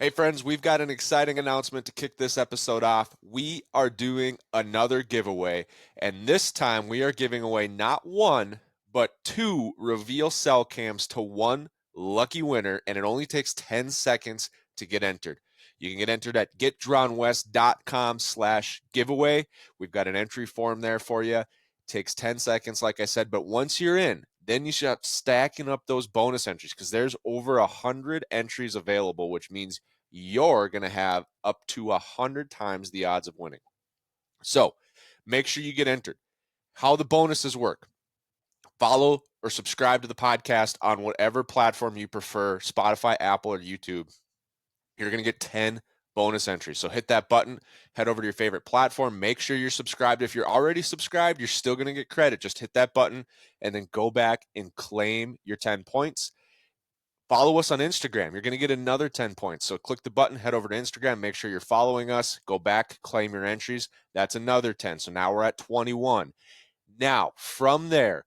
Hey friends, we've got an exciting announcement to kick this episode off. We are doing another giveaway, and this time we are giving away not one, but two reveal cell cams to one lucky winner, and it only takes 10 seconds to get entered. You can get entered at getdrawnwest.com/giveaway. We've got an entry form there for you. It takes 10 seconds, like I said, but once you're in, then you start stacking up those bonus entries because there's over 100 entries available, which means you're going to have up to 100 times the odds of winning. So make sure you get entered. How the bonuses work: follow or subscribe to the podcast on whatever platform you prefer, Spotify, Apple, or YouTube. You're going to get 10 bonus entries. So hit that button, head over to your favorite platform, make sure you're subscribed. If you're already subscribed, you're still going to get credit. Just hit that button and then go back and claim your 10 points. Follow us on Instagram. You're going to get another 10 points. So click the button, head over to Instagram, make sure you're following us, go back, claim your entries. That's another 10. So now we're at 21. Now, from there,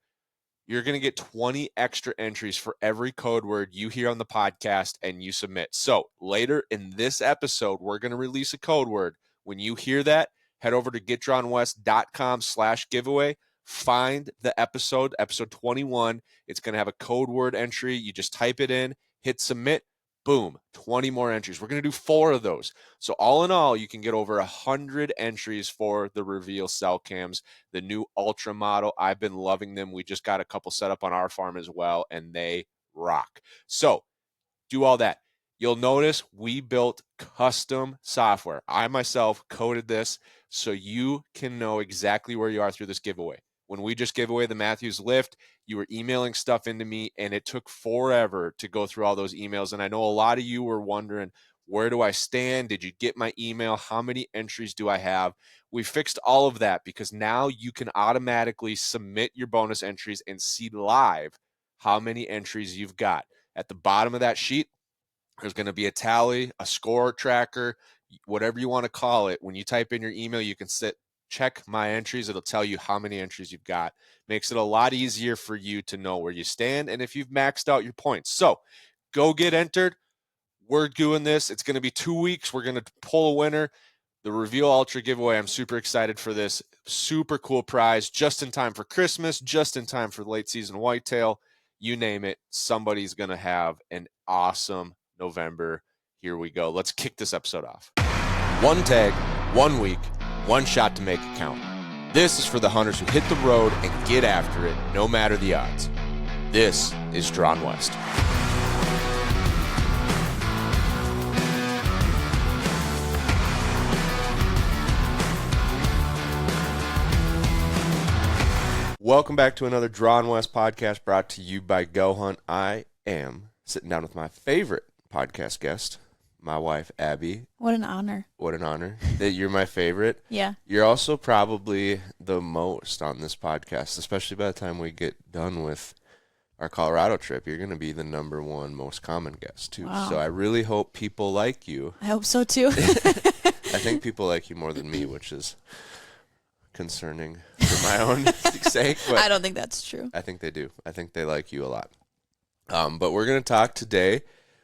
you're going to get 20 extra entries for every code word you hear on the podcast and you submit. So later in this episode, we're going to release a code word. When you hear that, head over to getdrawnwest.com/giveaway. Find the episode 21. It's going to have a code word entry. You just type it in, hit submit, boom, 20 more entries. We're going to do 4 of those. So all in all, you can get over 100 entries for the reveal cell cams, the new Ultra model. I've been loving them. We just got a couple set up on our farm as well, and they rock. So do all that. You'll notice we built custom software. I myself coded this so you can know exactly where you are through this giveaway. When we just gave away the Matthews lift, you were emailing stuff into me, and it took forever to go through all those emails. And I know a lot of you were wondering, where do I stand? Did you get my email? How many entries do I have? We fixed all of that because now you can automatically submit your bonus entries and see live how many entries you've got. At the bottom of that sheet, there's going to be a tally, a score tracker, whatever you want to call it. When you type in your email, you can check my entries. It'll tell you how many entries you've got. Makes it a lot easier for you to know where you stand and if you've maxed out your points. So go get entered. We're doing this. It's going to be 2 weeks. We're going to pull a winner. The Reveal Ultra giveaway, I'm super excited for this. Super cool prize, just in time for Christmas, just in time for late season whitetail. You name it, somebody's going to have an awesome November. Here we go. Let's kick this episode off. One tag, 1 week, one shot to make it count. This is for the hunters who hit the road and get after it, no matter the odds. This is Drawn West. Welcome back to another Drawn West podcast brought to you by Go Hunt. I am sitting down with my favorite podcast guest, my wife, Abby. What an honor. What an honor that you're my favorite. Yeah. You're also probably the most on this podcast, especially by the time we get done with our Colorado trip. You're going to be the number 1 most common guest, too. Wow. So I really hope people like you. I hope so, too. I think people like you more than me, which is concerning for my own sake. But I don't think that's true. I think they do. I think they like you a lot. But we're going to talk today.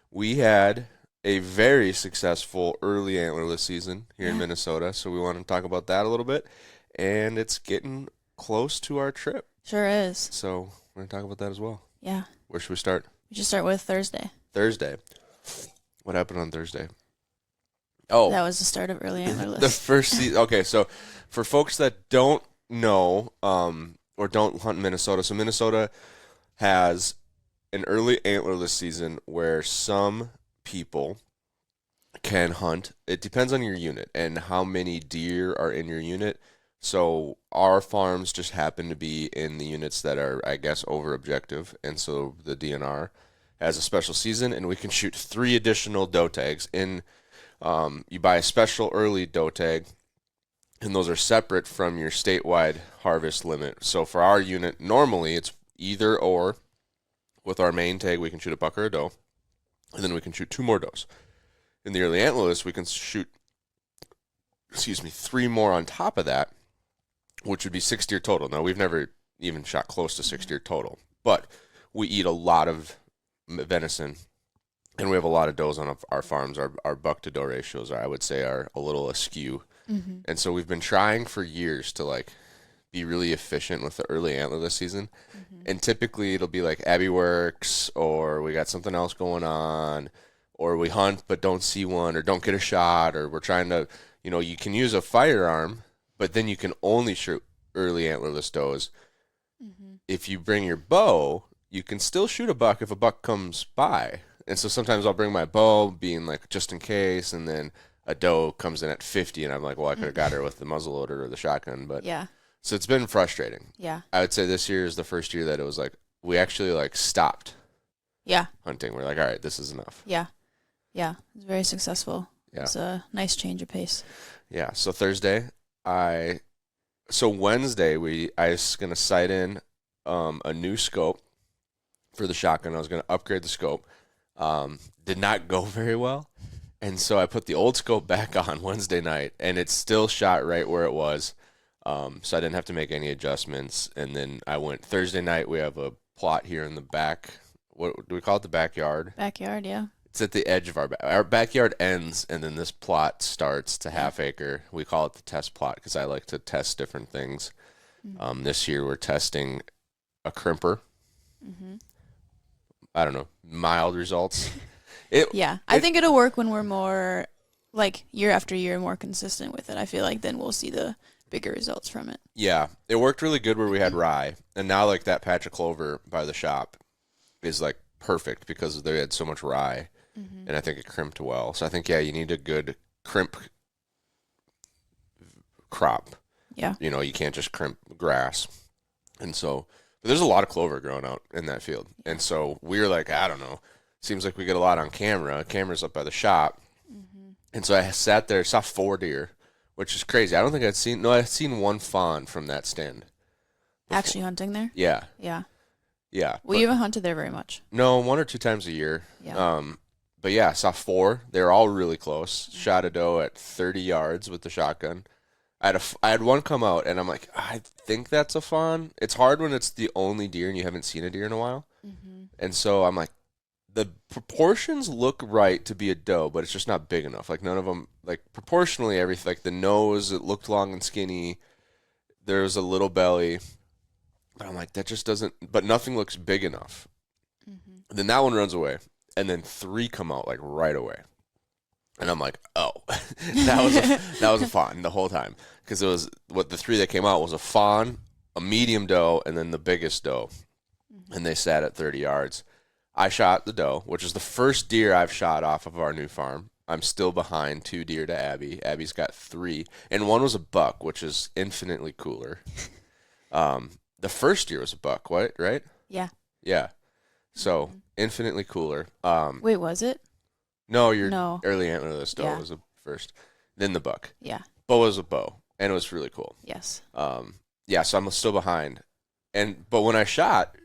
We had a very successful early antlerless season here in Minnesota, so we want to talk about that a little bit. And it's getting close to our trip. Sure is. So we're going to talk about that as well. Yeah. Where should we start? We should start with Thursday. Thursday. What happened on Thursday? Oh. That was the start of early antlerless. The first season. Okay, so for folks that don't know or don't hunt Minnesota, so Minnesota has an early antlerless season where some people can hunt. It depends on your unit and how many deer are in your unit. So our farms just happen to be in the units that are, I guess, over objective, and so the DNR has a special season, and we can shoot 3 additional doe tags. You buy a special early doe tag, and those are separate from your statewide harvest limit. So for our unit, normally it's either or. With our main tag, we can shoot a buck or a doe, and then we can shoot 2 more does. In the early antlerless, we can shoot, 3 more on top of that, which would be 6 deer total. Now, we've never even shot close to 6 deer total, but we eat a lot of venison and we have a lot of does on our farms. Our buck to doe ratios are, I would say, are a little askew. Mm-hmm. And so we've been trying for years to like be really efficient with the early antlerless season. Mm-hmm. And typically it'll be like Abby works, or we got something else going on, or we hunt but don't see one, or don't get a shot, or we're trying to, you can use a firearm, but then you can only shoot early antlerless does. Mm-hmm. If you bring your bow, you can still shoot a buck if a buck comes by. And so sometimes I'll bring my bow, being like just in case, and then a doe comes in at 50, and I'm like, well, I could have got her with the muzzleloader or the shotgun. But Yeah. so it's been frustrating. Yeah. I would say this year is the first year that it was like we actually like stopped Yeah. hunting. We're like, all right, this is enough. Yeah. Yeah. It's very successful. Yeah. It's a nice change of pace. Yeah. So Wednesday I was gonna sight in a new scope for the shotgun. I was gonna upgrade the scope. Did not go very well. And so I put the old scope back on Wednesday night, and it still shot right where it was. So I didn't have to make any adjustments. And then I went Thursday night. We have a plot here in the back. What do we call it? The backyard. Backyard, yeah. It's at the edge of our backyard ends, and then this plot starts to half acre. We call it the test plot because I like to test different things. Mm-hmm. This year we're testing a crimper. Mm-hmm. I don't know, mild results. Yeah. I think it'll work when we're more, like, year after year, more consistent with it. I feel like then we'll see the bigger results from it. Yeah, it worked really good where we had rye, and now like that patch of clover by the shop is like perfect because they had so much rye, and I think it crimped well. So I think you need a good crimp crop. Yeah. You can't just crimp grass, and so but there's a lot of clover growing out in that field, and so we were like, I don't know, seems like we get a lot on camera. Camera's up by the shop, and so I sat there, saw 4 deer. Which is crazy. I don't think I'd seen one fawn from that stand. Before. Actually hunting there? Yeah. Yeah. Yeah. Well, you haven't hunted there very much. No, 1 or 2 times a year. Yeah. But yeah, I saw 4. They were all really close. Shot a doe at 30 yards with the shotgun. I had one come out, and I'm like, I think that's a fawn. It's hard when it's the only deer and you haven't seen a deer in a while. Mm-hmm. And so I'm like, the proportions look right to be a doe, but it's just not big enough. Like none of them, like proportionally, everything. Like the nose, it looked long and skinny. There was a little belly, but I'm like, that just doesn't. But nothing looks big enough. Mm-hmm. Then that one runs away, and then 3 come out like right away, and I'm like, oh, that was a fawn the whole time because it was the 3 that came out was a fawn, a medium doe, and then the biggest doe, and they sat at 30 yards. I shot the doe, which is the first deer I've shot off of our new farm. I'm still behind 2 deer to Abby. Abby's got 3, and 1 was a buck, which is infinitely cooler. The first deer was a buck, right? Yeah. Yeah. So infinitely cooler. Wait, was it? No, No. early antlerless doe Yeah. was the first, then the buck. Yeah. Bow was a bow, and it was really cool. Yes. Yeah. So I'm still behind, but when I shot,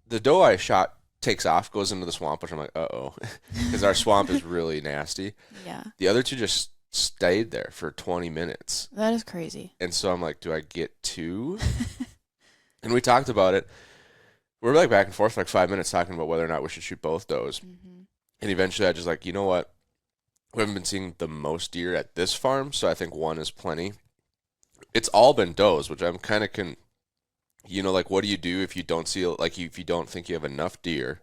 the doe I shot takes off, goes into the swamp, which I'm like, uh-oh, because our swamp is really nasty. Yeah. The other 2 just stayed there for 20 minutes. That is crazy. And so I'm like, do I get 2? And we talked about it. We're like back and forth for like 5 minutes talking about whether or not we should shoot both does. Mm-hmm. And eventually I just like, you know what? We haven't been seeing the most deer at this farm, so I think 1 is plenty. It's all been does, which I'm kind of like, what do you do if you don't see, like, if you don't think you have enough deer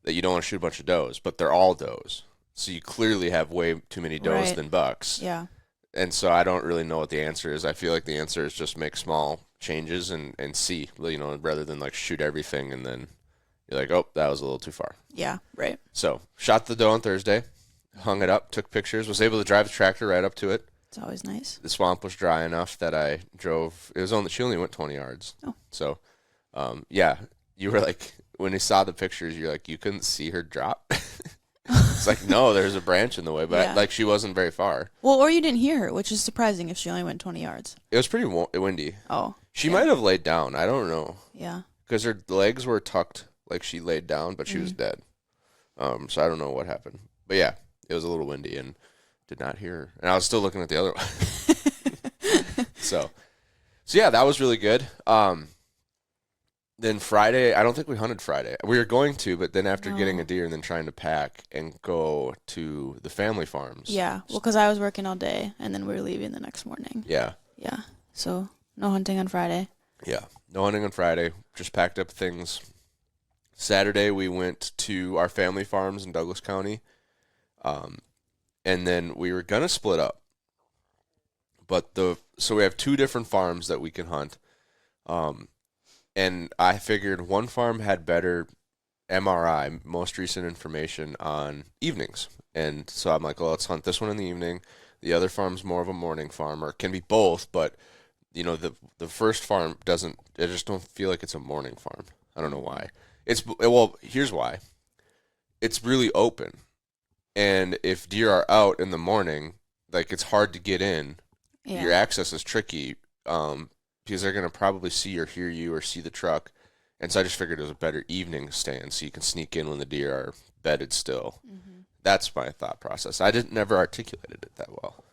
that you don't want to shoot a bunch of does, but they're all does. So you clearly have way too many does Right. than bucks. Yeah. And so I don't really know what the answer is. I feel like the answer is just make small changes and see, rather than like shoot everything and then you're like, oh, that was a little too far. Yeah. Right. So shot the doe on Thursday, hung it up, took pictures, was able to drive the tractor right up to it. It's always nice. The swamp was dry enough that I drove. She only went 20 yards. Oh. So, yeah, you were like, when you saw the pictures, you're like, you couldn't see her drop. It's like, no, there's a branch in the way, but Yeah. she wasn't very far. Well, or you didn't hear her, which is surprising if she only went 20 yards. It was pretty windy. Oh. She yeah. might have laid down. I don't know. Yeah. Because her legs were tucked like she laid down, but she was dead. So I don't know what happened. But yeah, it was a little windy and did not hear her. And I was still looking at the other one. So yeah, that was really good. Then Friday, I don't think we hunted Friday. We were going to, but then after getting No. a deer and then trying to pack and go to the family farms. Yeah, well, because I was working all day, and then we were leaving the next morning. Yeah. Yeah, so no hunting on Friday. Yeah. No hunting on Friday. Just packed up things. Saturday, we went to our family farms in Douglas County. And then we were going to split up. But so we have 2 different farms that we can hunt. And I figured one farm had better MRI, most recent information, on evenings. And so I'm like, well, let's hunt this one in the evening. The other farm's more of a morning farm, or it can be both, but the first farm doesn't, I just don't feel like it's a morning farm. I don't know why. Well, here's why. It's really open. And if deer are out in the morning, like, it's hard to get in. Yeah. Your access is tricky. Because they're going to probably see or hear you or see the truck. And so I just figured it was a better evening stand so you can sneak in when the deer are bedded still. Mm-hmm. That's my thought process. I never articulated it that well.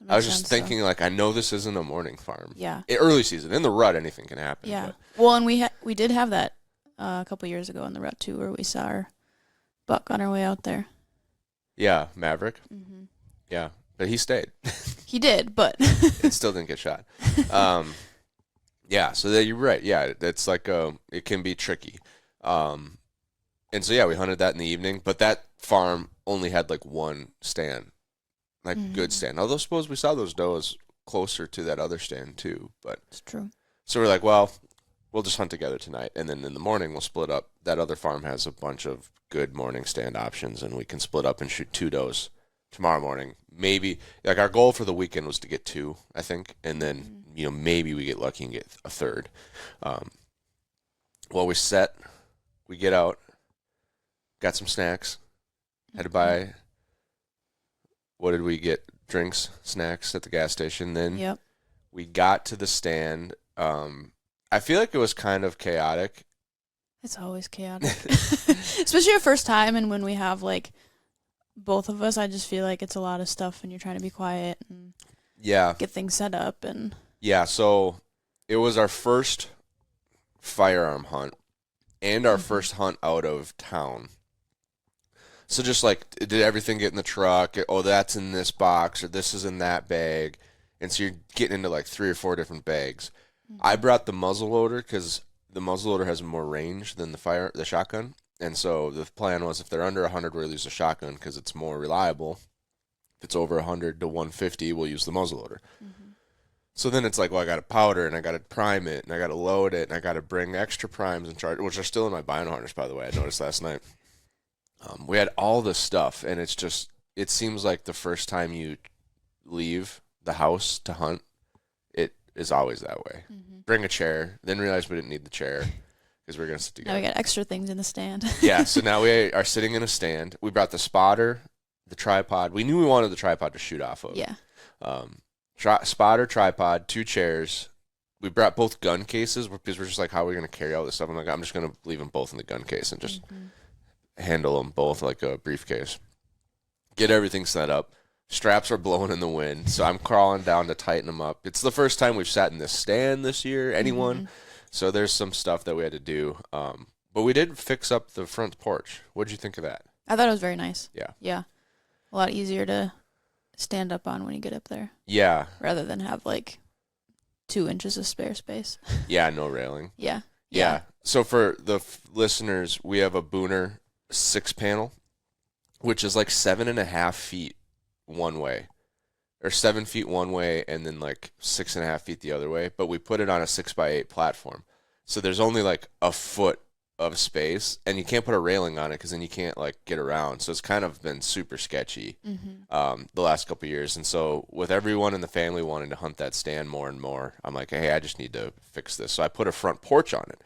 I was just thinking, like, I know this isn't a morning farm. Yeah. Early season. In the rut, anything can happen. Yeah. But. Well, and we did have that a couple years ago in the rut, too, where we saw our buck on our way out there. Yeah, Maverick. Mm-hmm. Yeah, but he stayed. He did, but... It still didn't get shot. Yeah, so you're right. Yeah, it's like it can be tricky. And so yeah, we hunted that in the evening, but that farm only had like one stand, like good stand. Although I suppose we saw those does closer to that other stand too. But it's true. So we're like, well, we'll just hunt together tonight, and then in the morning we'll split up. That other farm has a bunch of good morning stand options, and we can split up and shoot 2 does tomorrow morning. Maybe, like, our goal for the weekend was to get 2, I think, and then maybe we get lucky and get a third. Well, we get out, got some snacks, had to buy, what did we get? Drinks, snacks at the gas station. Then we got to the stand. I feel like it was kind of chaotic. It's always chaotic, especially your first time, and when we have like both of us, I just feel like it's a lot of stuff, and you're trying to be quiet and get things set up. And so it was our first firearm hunt and our first hunt out of town. So just like, did everything get in the truck? Oh, that's in this box, or this is in that bag. And so you're getting into like 3 or 4 different bags. I brought the muzzle loader because the muzzle loader has more range than the shotgun. And so the plan was, if they're under 100, we'll use the shotgun because it's more reliable. If it's over 100 to 150, we'll use the muzzle loader. So then it's like, well, I got to powder, and I got to prime it, and I got to load it, and I got to bring extra primes and charge, which are still in my bino harness, by the way. I noticed last night. We had all this stuff, and it seems like the first time you leave the house to hunt, it is always that way. Bring a chair, then realize we didn't need the chair because we're going to sit together. Now we got extra things in the stand. Yeah, so now we are sitting in a stand. We brought the spotter, the tripod. We knew we wanted the tripod to shoot off of. Yeah. Spotter, tripod, 2 chairs. We brought both gun cases because we're just like, how are we going to carry all this stuff? I'm like, I'm just going to leave them both in the gun case and just handle them both like a briefcase. Get everything set up. Straps are blowing in the wind, so I'm crawling down to tighten them up. It's the first time we've sat in this stand this year, anyone. So there's some stuff that we had to do. But we did fix up the front porch. What did you think of that? I thought it was very nice. Yeah. Yeah. A lot easier to stand up on when you get up there. Yeah. Rather than have like 2 inches of spare space. Yeah, no railing. Yeah. So for the listeners, we have a Booner 6-panel, which is like 7.5 feet one way, or 7 feet one way, and then like 6.5 feet the other way. But we put it on a 6x8 platform, so there's only like a foot of space, and you can't put a railing on it because then you can't like get around. So it's kind of been super sketchy the last couple of years. And so with everyone in the family wanting to hunt that stand more and more, I'm like, hey, I just need to fix this. So I put a front porch on it.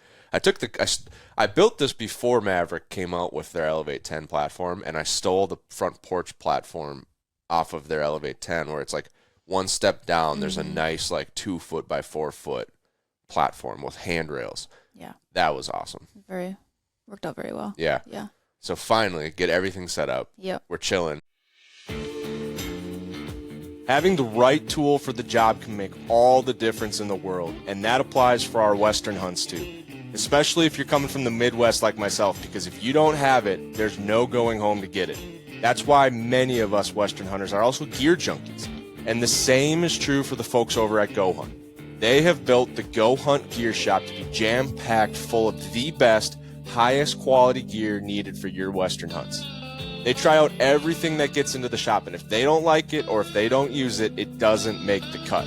I built this before Maverick came out with their Elevate 10 platform, and I stole the front porch platform off of their Elevate 10, where it's like one step down, there's a nice like 2 foot by 4 foot platform with handrails. Yeah. That was awesome. Worked out very well. Yeah. Yeah. So finally, get everything set up. Yep. We're chilling. Having the right tool for the job can make all the difference in the world, and that applies for our Western hunts too. especially if you're coming from the Midwest like myself, because if you don't have it, there's no going home to get it. That's why many of us Western hunters are also gear junkies. And the same is true for the folks over at Go Hunt. They have built the Go Hunt Gear Shop to be jam-packed full of the best, highest quality gear needed for your Western hunts. They try out everything that gets into the shop, and if they don't like it or if they don't use it, it doesn't make the cut.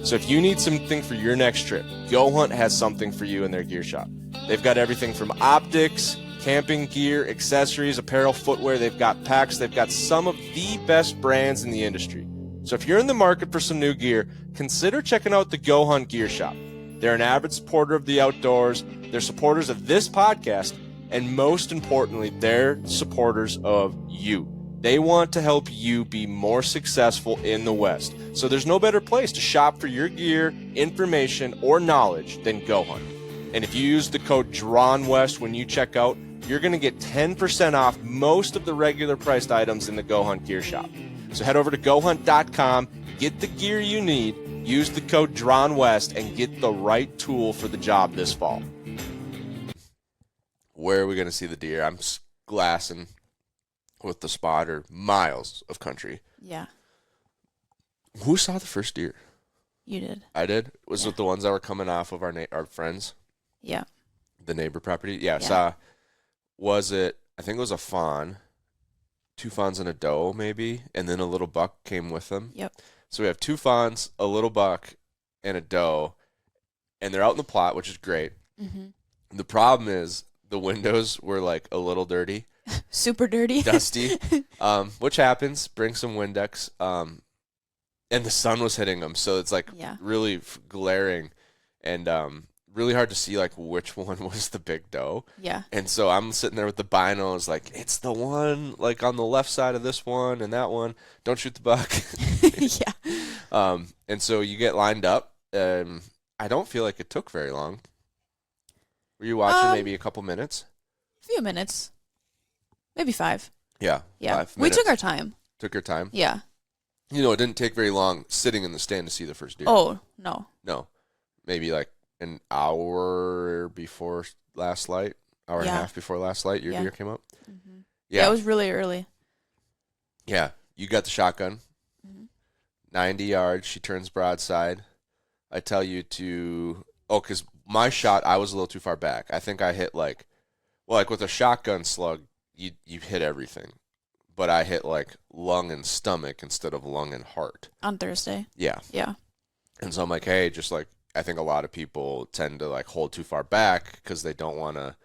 So if you need something for your next trip, Go Hunt has something for you in their gear shop. They've got everything from optics, camping gear, accessories, apparel, footwear. They've got packs. They've got some of the best brands in the industry. So if you're in the market for some new gear, consider checking out the Go Hunt Gear Shop. They're an avid supporter of the outdoors. They're supporters of this podcast. And most importantly, they're supporters of you. They want to help you be more successful in the West. So there's no better place to shop for your gear, information, or knowledge than Go Hunt. And if you use the code DRAWNWEST when you check out, you're going to get 10% off most of the regular priced items in the Go Hunt Gear Shop. So head over to GoHunt.com, get the gear you need, use the code DRAWNWEST, and get the right tool for the job this fall. Where are we going to see the deer? I'm glassing with the spotter, miles of country. Yeah. Who saw the first deer? You did. I did? Was it the ones that were coming off of our friends? Yeah. The neighbor property? Yeah. Was it, I think it was a fawn, 2 fawns and a doe maybe, and then a little buck came with them. Yep. So we have 2 fawns, a little buck, and a doe, and they're out in the plot, which is great. Mm-hmm. The problem is the windows were like a little dirty. Super dirty. Dusty, which happens. Bring some Windex. And the sun was hitting them, so it's like really glaring and really hard to see like which one was the big doe. Yeah. And so I'm sitting there with the binos, like it's the one like on the left side of this one and that one. Don't shoot the buck. Yeah. And so you get lined up. I don't feel like it took very long. Were you watching maybe a couple minutes? A few minutes. Maybe 5. Yeah. Yeah. 5 minutes. We took our time. Took your time? Yeah. You know, it didn't take very long sitting in the stand to see the first deer. Oh, no. No. Maybe like an hour before last light, hour and a half before last light, your deer came up? Mm-hmm. Yeah, it was really early. Yeah. You got the shotgun. 90 yards. She turns broadside. I tell you to... Oh, because my shot, I was a little too far back. I think I hit like with a shotgun slug, you hit everything. But I hit like lung and stomach instead of lung and heart. On Thursday? Yeah. Yeah. And so I'm like, hey, just like, I think a lot of people tend to like hold too far back because they don't want to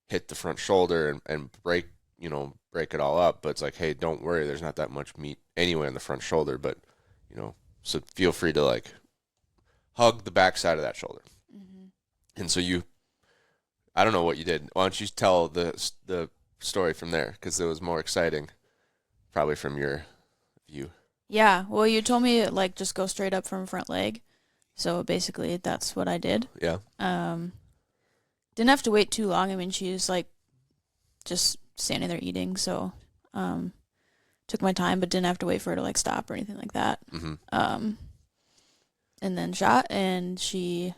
hit the front shoulder and break it all up. But it's like, hey, don't worry. There's not that much meat anyway on the front shoulder. But, so feel free to like hug the back side of that shoulder. Mm-hmm. And so I don't know what you did. Why don't you tell the story from there? Because it was more exciting. Probably from your view. Yeah. Well, you told me like just go straight up from front leg. So basically that's what I did. Yeah. Didn't have to wait too long. I mean, she was like just standing there eating. So took my time, but didn't have to wait for her to like stop or anything like that. Mm-hmm. And then shot, and she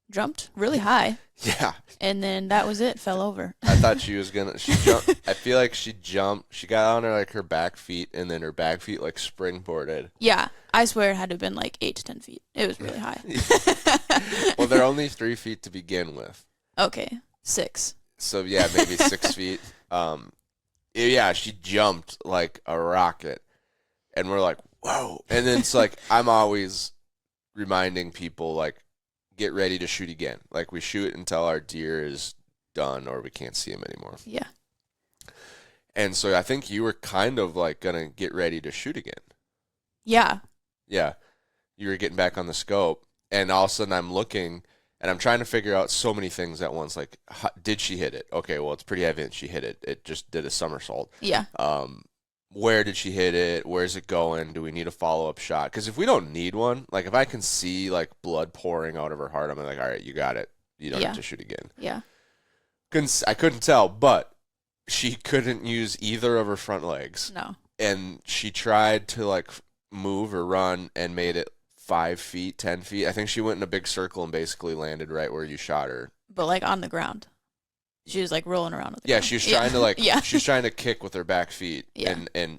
jumped really high. Yeah. And then that was it. Fell over. I thought she jumped. I feel like she jumped. She got on her back feet, and then her back feet like springboarded. Yeah. I swear it had to have been like 8 to 10 feet. It was really high. Well, they're only 3 feet to begin with. Okay. 6. So yeah, maybe 6 feet. Yeah, she jumped like a rocket, and we're like, whoa. And then it's like, I'm always reminding people like, get ready to shoot again. Like we shoot until our deer is done or we can't see him anymore. Yeah. And so I think you were kind of like going to get ready to shoot again. Yeah. Yeah. You were getting back on the scope, and all of a sudden I'm looking and I'm trying to figure out so many things at once. Like, did she hit it? Okay, well, it's pretty evident she hit it. It just did a somersault. Yeah. Where did she hit it? Where's it going? Do we need a follow-up shot? Because if we don't need one, like if I can see like blood pouring out of her heart, I'm like, all right, you got it. You don't have to shoot again. Yeah. I couldn't tell, but she couldn't use either of her front legs. No. And she tried to like move or run and made it 5 feet, 10 feet. I think she went in a big circle and basically landed right where you shot her. but like on the ground. She was like rolling around on the ground. She was trying to like yeah. she's trying to kick with her back feet, yeah.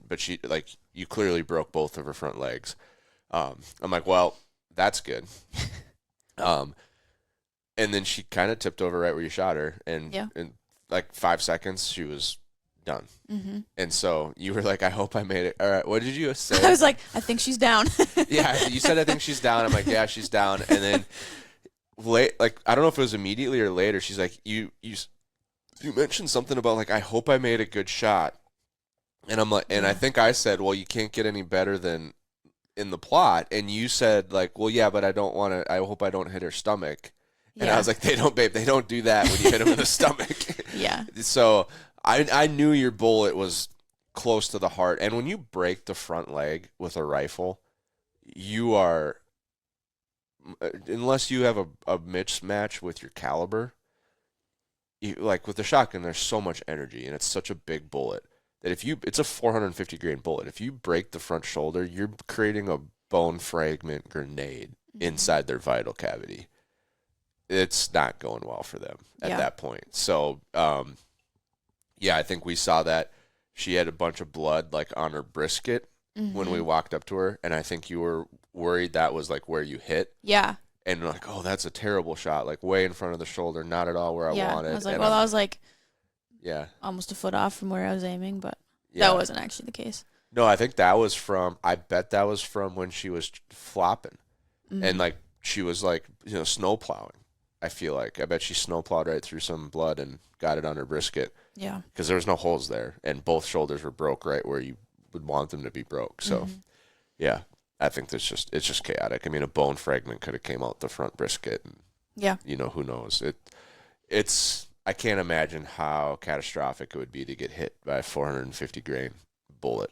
but she like you clearly broke both of her front legs. I'm like, well, that's good. And then she kind of tipped over right where you shot her, and in like 5 seconds she was done. Mm-hmm. And so you were like, I hope I made it. All right, what did you say? I was like, I think she's down. Yeah, you said I think she's down. I'm like, yeah, she's down. And then like I don't know if it was immediately or later. She's like, you mentioned something about like I hope I made a good shot, and I'm like, and I think I said, well, you can't get any better than in the plot, and you said like, well, yeah, but I don't want to. I hope I don't hit her stomach. And I was like, they don't, babe. They don't do that when you hit them in the stomach. Yeah. So I knew your bullet was close to the heart, and when you break the front leg with a rifle, you are, unless you have a mismatch with your caliber, like with the shotgun, there's so much energy, and it's such a big bullet that it's a 450 grain bullet. If you break the front shoulder, you're creating a bone fragment grenade inside their vital cavity. It's not going well for them at that point. So, I think we saw that she had a bunch of blood like on her brisket when we walked up to her, and I think you were worried that was like where you hit. Yeah. And like, oh, that's a terrible shot, like way in front of the shoulder, not at all where I wanted. I was like, and I was like, almost a foot off from where I was aiming, but that wasn't actually the case. No, I think that was I bet that was from when she was flopping, and like she was like snow plowing. I feel like I bet she snow plowed right through some blood and got it on her brisket. Yeah, because there was no holes there, and both shoulders were broke right where you would want them to be broke. So, I think it's just chaotic. I mean, a bone fragment could have came out the front brisket. And, who knows? It's I can't imagine how catastrophic it would be to get hit by a 450 grain bullet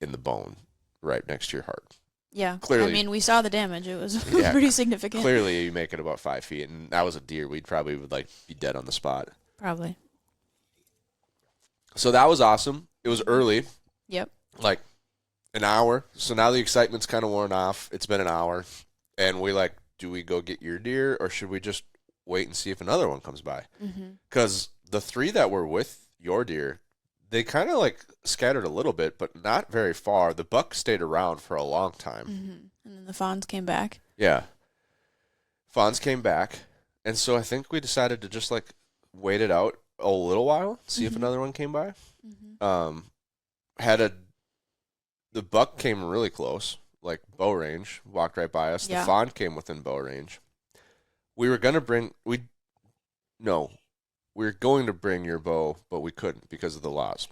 in the bone right next to your heart. Yeah, clearly. I mean, we saw the damage. It was pretty significant. Clearly, you make it about 5 feet, and that was a deer. We'd probably be dead on the spot. Probably. So that was awesome. It was early. Yep. Like an hour. So now the excitement's kind of worn off. It's been an hour, and do we go get your deer, or should we just wait and see if another one comes by? Because the 3 that were with your deer, they kind of scattered a little bit, but not very far. The buck stayed around for a long time. And then the fawns came back. Yeah. Fawns came back. And so I think we decided to just wait it out a little while, see if another one came by. The buck came really close, bow range, walked right by us. Yeah. The fawn came within bow range. We were going to bring your bow, but we couldn't because of the laws.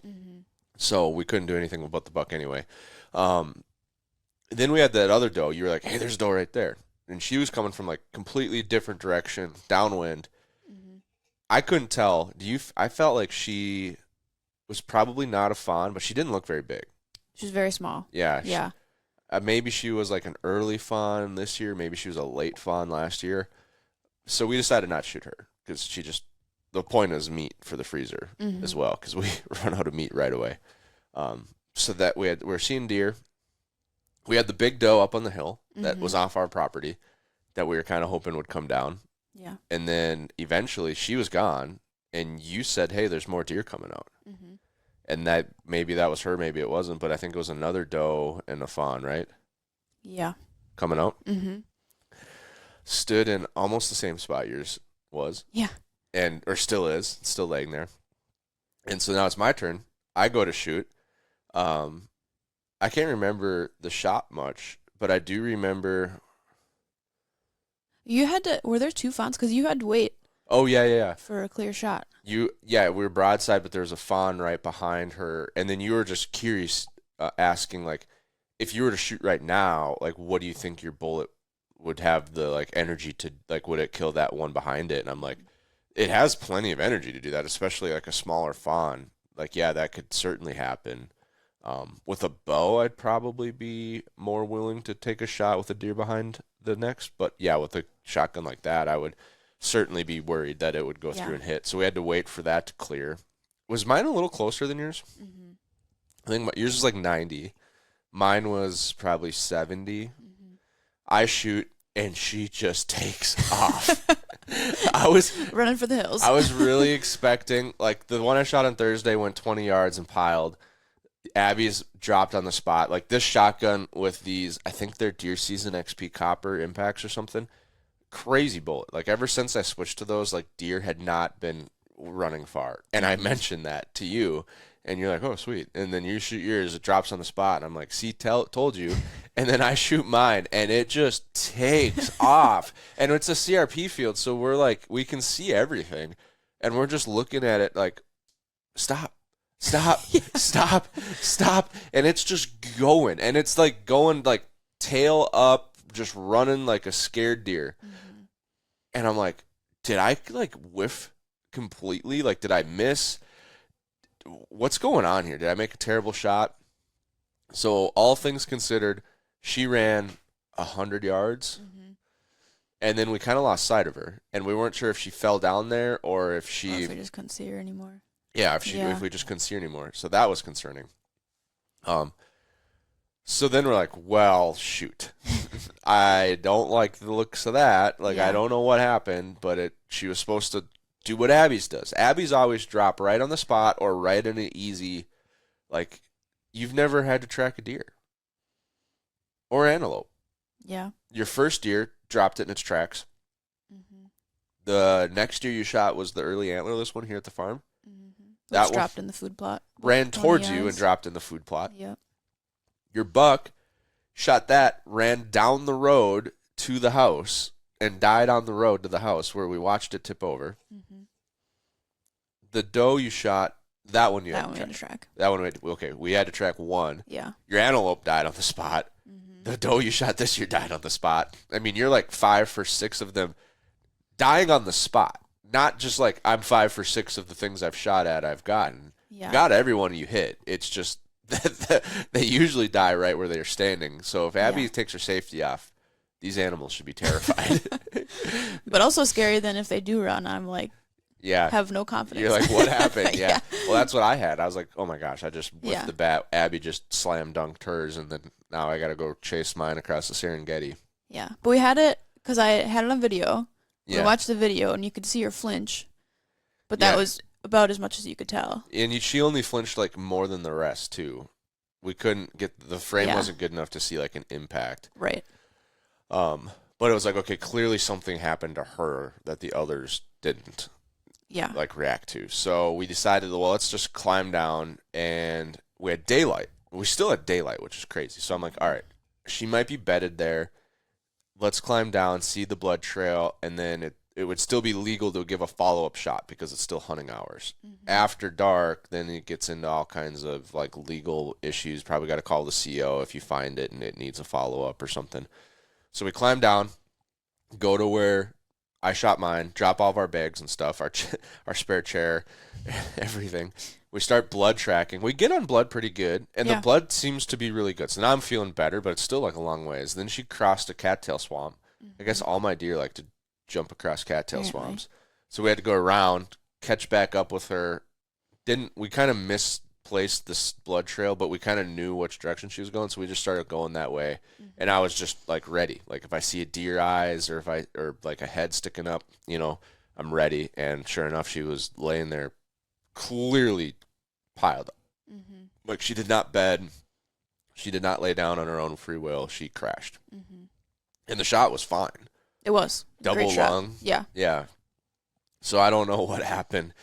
So we couldn't do anything about the buck anyway. Then we had that other doe. You were like, hey, there's a doe right there. And she was coming from completely different direction, downwind. I couldn't tell. I felt like she was probably not a fawn, but she didn't look very big. She was very small. Yeah. Yeah. Maybe she was an early fawn this year. Maybe she was a late fawn last year. So we decided not to shoot her because the point is meat for the freezer as well, because we run out of meat right away. So that we're seeing deer. We had the big doe up on the hill that was off our property that we were kind of hoping would come down. Yeah. And then eventually she was gone, and you said, hey, there's more deer coming out. And maybe that was her, maybe it wasn't, but I think it was another doe and a fawn, right? Yeah. Coming out? Stood in almost the same spot yours was. Yeah. Or still is, still laying there. And so now it's my turn. I go to shoot. I can't remember the shot much, but I do remember. Were there 2 fawns? Because you had to wait. Oh, yeah. For a clear shot. We were broadside, but there was a fawn right behind her. And then you were just curious, asking, if you were to shoot right now, what do you think your bullet would have the, energy to, would it kill that one behind it? And I'm like, it has plenty of energy to do that, especially, a smaller fawn. That could certainly happen. With a bow, I'd probably be more willing to take a shot with a deer behind the next. But, with a shotgun like that, I would certainly be worried that it would go through and hit. So we had to wait for that to clear. Was mine a little closer than yours? I think yours was 90. Mine was probably 70. I shoot, and she just takes off. I was running for the hills. I was really expecting, like, the one I shot on Thursday went 20 yards and piled. Abby's dropped on the spot. Like, this shotgun with these, I think they're Deer Season XP copper impacts or something. Crazy bullet. Like, ever since I switched to those, like, deer had not been running far. And I mentioned that to you, and you're like, oh, sweet. And then you shoot yours, it drops on the spot. And I'm like, see, told you. And then I shoot mine, and it just takes off. And it's a CRP field, so we're like, we can see everything. And we're just looking at it like, stop. Stop, stop, stop. And it's just going. And it's like going like tail up, just running like a scared deer. Mm-hmm. And I'm like, did I like whiff completely? Like, did I miss? What's going on here? Did I make a terrible shot? So all things considered, she ran 100 yards. Mm-hmm. And then we kind of lost sight of her. And we weren't sure if she fell down there or if she... Or if we just couldn't see her anymore. Yeah, if we just couldn't see her anymore. So that was concerning. So then we're like, well, shoot. I don't like the looks of that. Like, I don't know what happened, but she was supposed to do what Abby's does. Abby's always drop right on the spot or right in an easy, like, you've never had to track a deer. Or antelope. Yeah. Your first deer dropped it in its tracks. Mm-hmm. The next deer you shot was the early antlerless one here at the farm. That was dropped in the food plot. Ran towards you and dropped in the food plot. Yep. Your buck shot that, ran down the road to the house, and died on the road to the house where we watched it tip over. Mm-hmm. The doe you shot, that one you had to track. That one, we had to track one. Yeah. Your antelope died on the spot. Mm-hmm. The doe you shot this year died on the spot. I mean, you're like 5 for 6 of them dying on the spot. Not just like I'm 5 for 6 of the things I've shot at I've gotten. Yeah. Got every one you hit. It's just they usually die right where they're standing. So if Abby takes her safety off, these animals should be terrified. But also scary then if they do run. I'm like, have no confidence. You're like, what happened? Yeah. Well, that's what I had. I was like, oh my gosh, I just whiffed the bat. Abby just slam dunked hers, and then now I got to go chase mine across the Serengeti. Yeah. But we had it because I had it on video. We watched the video, and you could see her flinch, but that was about as much as you could tell. And she only flinched, like, more than the rest, too. We couldn't get... The frame wasn't good enough to see, like, an impact. Right. But it was like, okay, clearly something happened to her that the others didn't, like, react to. So we decided, well, let's just climb down, and we had daylight. We still had daylight, which is crazy. So I'm like, all right, she might be bedded there. Let's climb down, see the blood trail, and then it would still be legal to give a follow-up shot because it's still hunting hours. Mm-hmm. After dark, then it gets into all kinds of like legal issues. Probably got to call the CO if you find it and it needs a follow-up or something. So we climb down, go to where I shot mine, drop all of our bags and stuff, our spare chair, everything. We start blood tracking. We get on blood pretty good, and the blood seems to be really good. So now I'm feeling better, but it's still like a long ways. Then she crossed a cattail swamp. Mm-hmm. I guess all my deer like to jump across cattail swamps. So we had to go around, catch back up with her. We kind of misplaced this blood trail, but we kind of knew which direction she was going, so we just started going that way. Mm-hmm. And I was just like ready. Like if I see a deer eyes or like a head sticking up, I'm ready. And sure enough, she was laying there clearly piled up. Mm-hmm. Like she did not bed. She did not lay down on her own free will. She crashed. Mm-hmm. And the shot was fine. It was. Double lung. Yeah. Yeah. So I don't know what happened.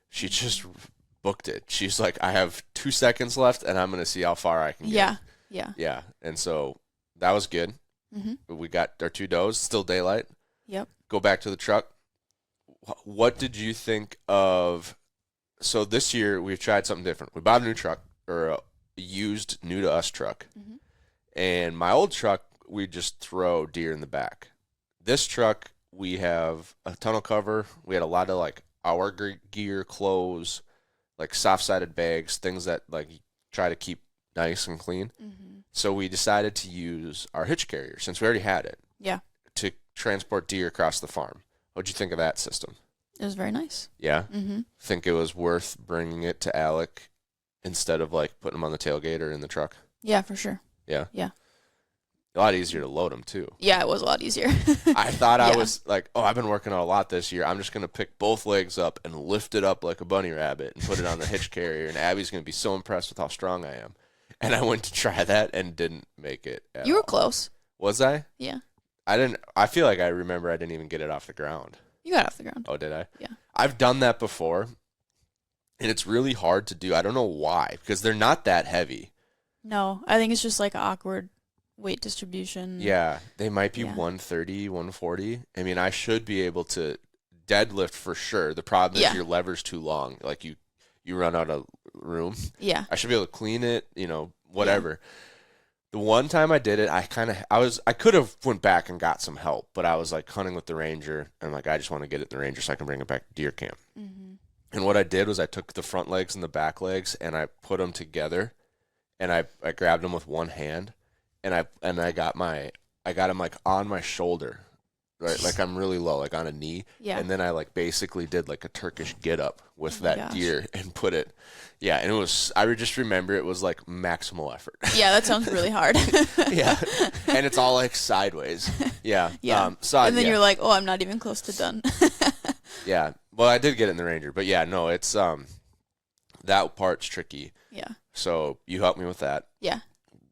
She just booked it. She's like, I have 2 seconds left, and I'm going to see how far I can get. Yeah. Yeah. Yeah. And so that was good. Mm-hmm. We got our 2 does, still daylight. Yep. Go back to the truck. What did you think of... So this year, we've tried something different. We bought a new truck, or a used, new-to-us truck. Mm-hmm. And my old truck, we just throw deer in the back. This truck, we have a tonneau cover. We had a lot of, like, our gear, clothes, like soft-sided bags, things that, like, you try to keep nice and clean. Mm-hmm. So we decided to use our hitch-carrier, since we already had it, to transport deer across the farm. What'd you think of that system? It was very nice. Yeah? Mm-hmm. Think it was worth bringing it to Alec instead of, like, putting him on the tailgate or in the truck? Yeah, for sure. Yeah? Yeah. A lot easier to load them, too. Yeah, it was a lot easier. I thought I was like, oh, I've been working out a lot this year. I'm just going to pick both legs up and lift it up like a bunny rabbit and put it on the hitch carrier, and Abby's going to be so impressed with how strong I am. And I went to try that and didn't make it at You were all. close. Was I? Yeah. I feel like I remember I didn't even get it off the ground. You got off the ground. Oh, did I? Yeah. I've done that before, and it's really hard to do. I don't know why, because they're not that heavy. No, I think it's just like awkward weight distribution. Yeah, they might be 130, 140. I mean, I should be able to deadlift for sure. The problem is your lever's too long. Like you run out of room. Yeah. I should be able to clean it, whatever. Yeah. The one time I did it, I could have went back and got some help, but I was like hunting with the ranger, and like I just want to get it in the ranger so I can bring it back to deer camp. Mm-hmm. And what I did was I took the front legs and the back legs and I put them together, and I grabbed them with one hand. And I got him like on my shoulder, right? Like I'm really low, like on a knee. Yeah. And then I like basically did like a Turkish get up with that deer and put it. Yeah. And it was, I just remember it was like maximal effort. Yeah. That sounds really hard. Yeah. And it's all like sideways. Yeah. Yeah. And then you're like, oh, I'm not even close to done. Yeah. Well, I did get it in the Ranger, but yeah, no, it's, that part's tricky. Yeah. So you helped me with that. Yeah.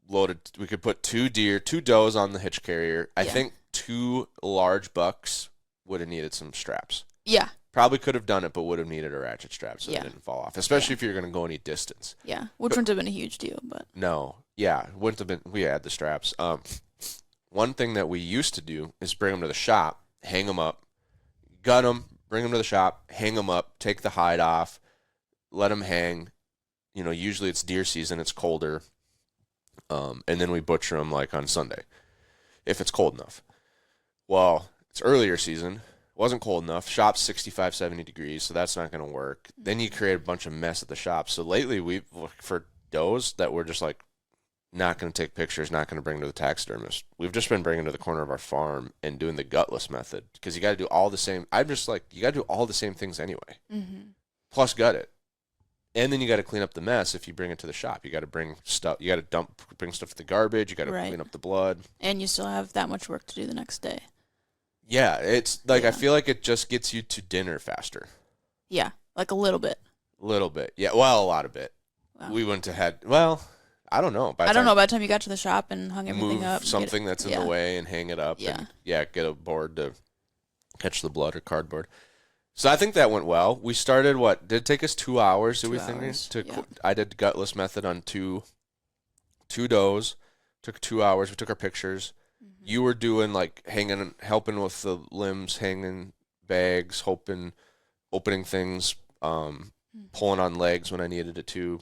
Loaded, we could put 2 does on the hitch carrier. I think 2 large bucks would have needed some straps. Yeah. Probably could have done it, but would have needed a ratchet strap so it didn't fall off, especially if you're going to go any distance. Yeah, which wouldn't have been a huge deal, but. No. Yeah, wouldn't have been. We had the straps. One thing that we used to do is bring them to the shop, hang them up, gut them, bring them to the shop, hang them up, take the hide off, let them hang. Usually it's deer season, it's colder. And then we butcher them like on Sunday, if it's cold enough. Well, it's earlier season. It wasn't cold enough. Shop's 65, 70 degrees, so that's not going to work. Then you create a bunch of mess at the shop. So lately, for does that we're just like not going to take pictures, not going to bring to the taxidermist, we've just been bringing to the corner of our farm and doing the gutless method, because you got to do all the same. I'm just like, you got to do all the same things anyway. Mm-hmm. Plus gut it. And then you got to clean up the mess if you bring it to the shop. You got to bring stuff. You got to bring stuff to the garbage. You got to clean up the blood. And you still have that much work to do the next day. Yeah, it's like I feel like it just gets you to dinner faster. Yeah, like a little bit. A little bit. Yeah, well, a lot of it. Wow. We went ahead. Well, I don't know. By the time you got to the shop and hung everything up. Move something that's in the way and hang it up. Yeah. And, get a board to catch the blood or cardboard. So I think that went well. We started, did it take us 2 hours, do we think? I did gutless method on two does. Took 2 hours. We took our pictures. Mm-hmm. You were doing like helping with the limbs, hanging bags, opening things, pulling on legs when I needed it to.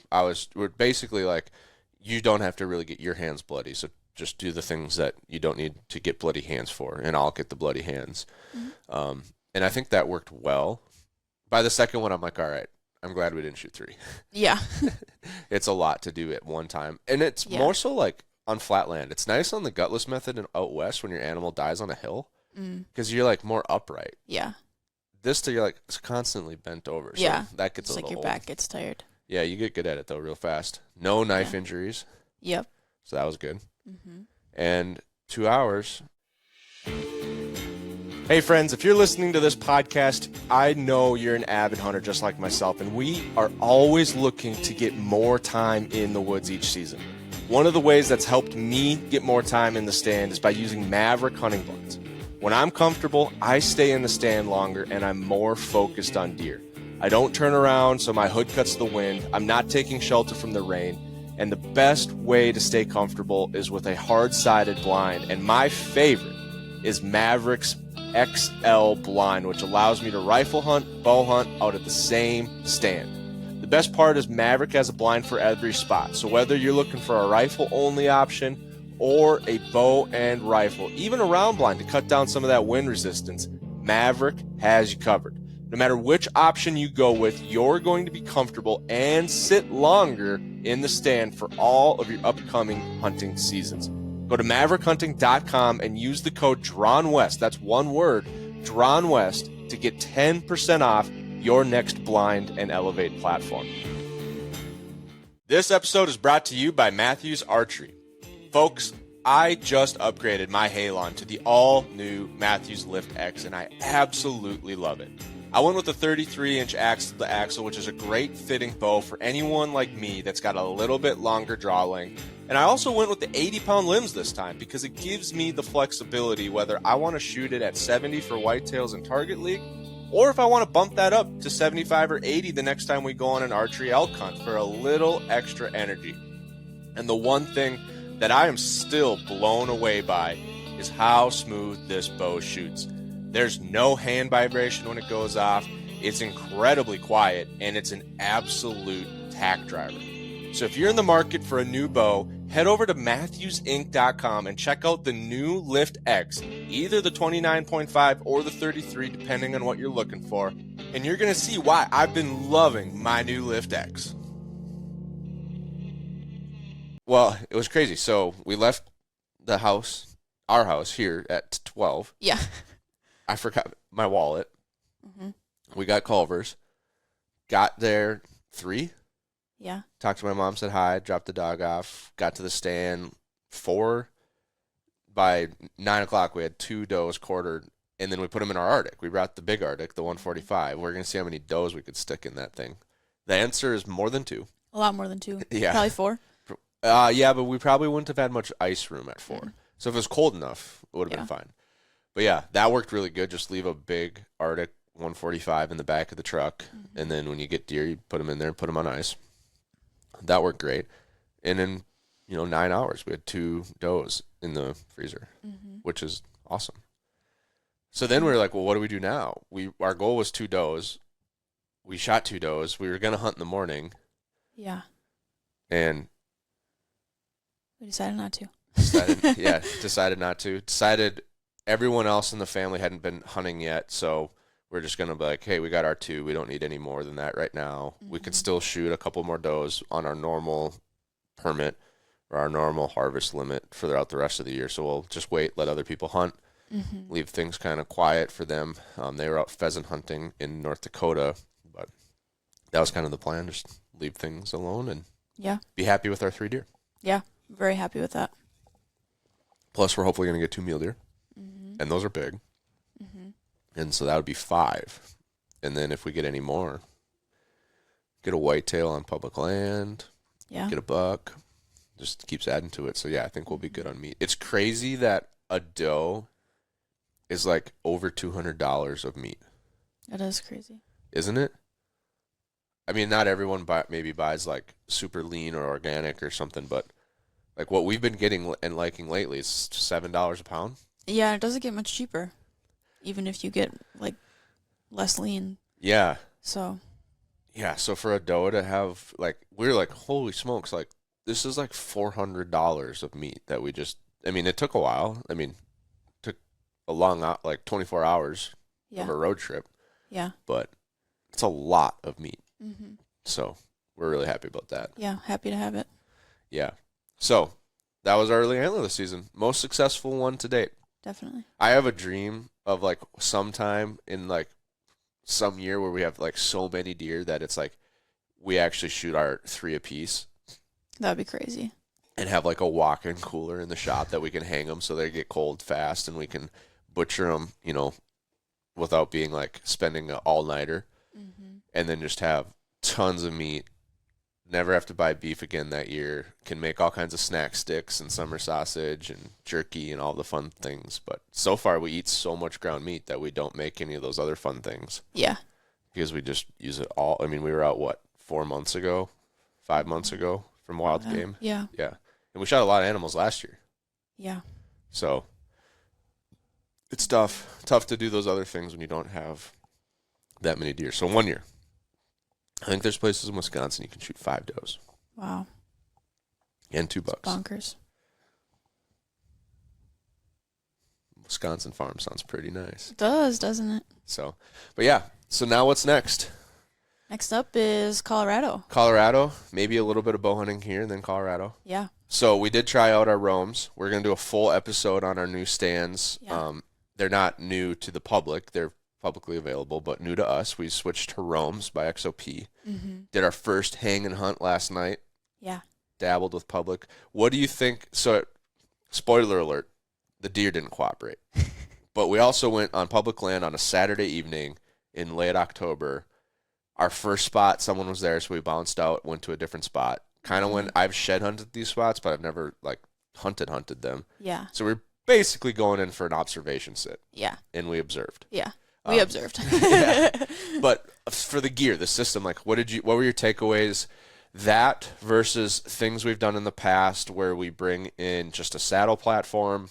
We're basically like, you don't have to really get your hands bloody, so just do the things that you don't need to get bloody hands for, and I'll get the bloody hands. Mm-hmm. And I think that worked well. By the second one, I'm like, all right, I'm glad we didn't shoot 3. Yeah. It's a lot to do at one time. And it's more so like on flat land. It's nice on the gutless method and out west when your animal dies on a hill, because you're like more upright. Yeah. This, you're like constantly bent over. So that gets a little old. Your back gets tired. Yeah, you get good at it though real fast. No knife injuries. Yep. So that was good. Mm-hmm. And 2 hours. Hey friends, if you're listening to this podcast, I know you're an avid hunter just like myself, and we are always looking to get more time in the woods each season. One of the ways that's helped me get more time in the stand is by using Maverick hunting blinds. When I'm comfortable, I stay in the stand longer and I'm more focused on deer. I don't turn around so my hood cuts the wind, I'm not taking shelter from the rain, and the best way to stay comfortable is with a hard-sided blind, and my favorite is Maverick's XL blind, which allows me to rifle hunt, bow hunt out at the same stand. The best part is Maverick has a blind for every spot, so whether you're looking for a rifle only option or a bow and rifle, even a round blind to cut down some of that wind resistance, Maverick has you covered. No matter which option you go with, you're going to be comfortable and sit longer in the stand for all of your upcoming hunting seasons. Go to maverickhunting.com and use the code DRAWNWEST, that's one word, DRAWNWEST, to get 10% off your next blind and elevate platform. This episode is brought to you by Matthews Archery. Folks, I just upgraded my Halon to the all-new Matthews Lift X, and I absolutely love it. I went with the 33-inch axle to axle, which is a great fitting bow for anyone like me that's got a little bit longer draw length. And I also went with the 80-pound limbs this time because it gives me the flexibility whether I want to shoot it at 70 for whitetails and target league, or if I want to bump that up to 75 or 80 the next time we go on an archery elk hunt for a little extra energy. And the one thing that I am still blown away by is how smooth this bow shoots. There's no hand vibration when it goes off. It's incredibly quiet, and it's an absolute tack driver. So if you're in the market for a new bow, head over to MatthewsInc.com and check out the new Lift X, either the 29.5 or the 33, depending on what you're looking for. And you're going to see why I've been loving my new Lift X. Well, it was crazy. So we left the house, our house here at 12. Yeah. I forgot my wallet. Mm-hmm. We got Culver's. Got there 3. Yeah. Talked to my mom, said hi, dropped the dog off, got to the stand 4. By 9 o'clock, we had 2 does quartered, and then we put them in our RTIC. We brought the big RTIC, the 145. We're going to see how many does we could stick in that thing. The answer is more than 2. A lot more than 2. Yeah. Probably 4. Yeah, but we probably wouldn't have had much ice room at 4. Mm-hmm. So if it was cold enough, it would have been fine. But yeah, that worked really good. Just leave a big RTIC 145 in the back of the truck, and then when you get deer, you put them in there and put them on ice. That worked great. And in 9 hours, we had 2 does in the freezer, which is awesome. So then we were like, well, what do we do now? Our goal was 2 does. We shot 2 does. We were going to hunt in the morning. Yeah. And we decided not to. Decided not to. Decided everyone else in the family hadn't been hunting yet, so we're just going to be like, hey, we got our 2. We don't need any more than that right now. We could still shoot a couple more does on our normal permit or our normal harvest limit throughout the rest of the year. So we'll just wait, let other people hunt, leave things kind of quiet for them. They were out pheasant hunting in North Dakota, but that was kind of the plan, just leave things alone and be happy with our 3 deer. Yeah, very happy with that. Plus, we're hopefully going to get 2 mule deer, and those are big. And so that would be 5. And then if we get any more, get a whitetail on public land, get a buck, just keeps adding to it. So, yeah, I think we'll be good on meat. It's crazy that a doe is like over $200 of meat. It is crazy. Isn't it? I mean, not everyone maybe buys like super lean or organic or something, but like what we've been getting and liking lately is $7 a pound. Yeah, it doesn't get much cheaper, even if you get like less lean. Yeah. So. Yeah, so for a doe to have we were like, holy smokes, like this is like $400 of meat that we just. I mean, it took a while. I mean, it took a long 24 hours of a road trip. Yeah. But it's a lot of meat. So we're really happy about that. Yeah, happy to have it. Yeah. So that was our early antlerless season. Most successful one to date. Definitely. I have a dream of like sometime in like some year where we have like so many deer that it's like we actually shoot our 3 apiece. That'd be crazy. And have like a walk-in cooler in the shop that we can hang them so they get cold fast and we can butcher them, without being like spending an all-nighter. And then just have tons of meat. Never have to buy beef again that year. Can make all kinds of snack sticks and summer sausage and jerky and all the fun things. But so far we eat so much ground meat that we don't make any of those other fun things. Yeah. Because we just use it all. I mean, we were out, 5 months ago from wild game? Yeah. Yeah. And we shot a lot of animals last year. Yeah. So it's tough to do those other things when you don't have that many deer. So 1 year. I think there's places in Wisconsin you can shoot 5 does. Wow. And 2 bucks. Bonkers. Wisconsin farm sounds pretty nice. It does, doesn't it? So, but yeah. So now what's next? Next up is Colorado. Maybe a little bit of bow hunting here and then Colorado. Yeah. So we did try out our roams. We're going to do a full episode on our new stands. Yeah. They're not new to the public. They're publicly available, but new to us. We switched to Roams by XOP. Did our first hang and hunt last night. Yeah. Dabbled with public. What do you think? So Spoiler alert, the deer didn't cooperate. But we also went on public land on a Saturday evening in late October. Our first spot, someone was there, so we bounced out, went to a different spot. Kind of when I've shed hunted these spots, but I've never like hunted them. Yeah. So we're basically going in for an observation sit. Yeah. And we observed. Yeah. We observed. Yeah. But for the gear, the system, like what were your takeaways? That versus things we've done in the past where we bring in just a saddle platform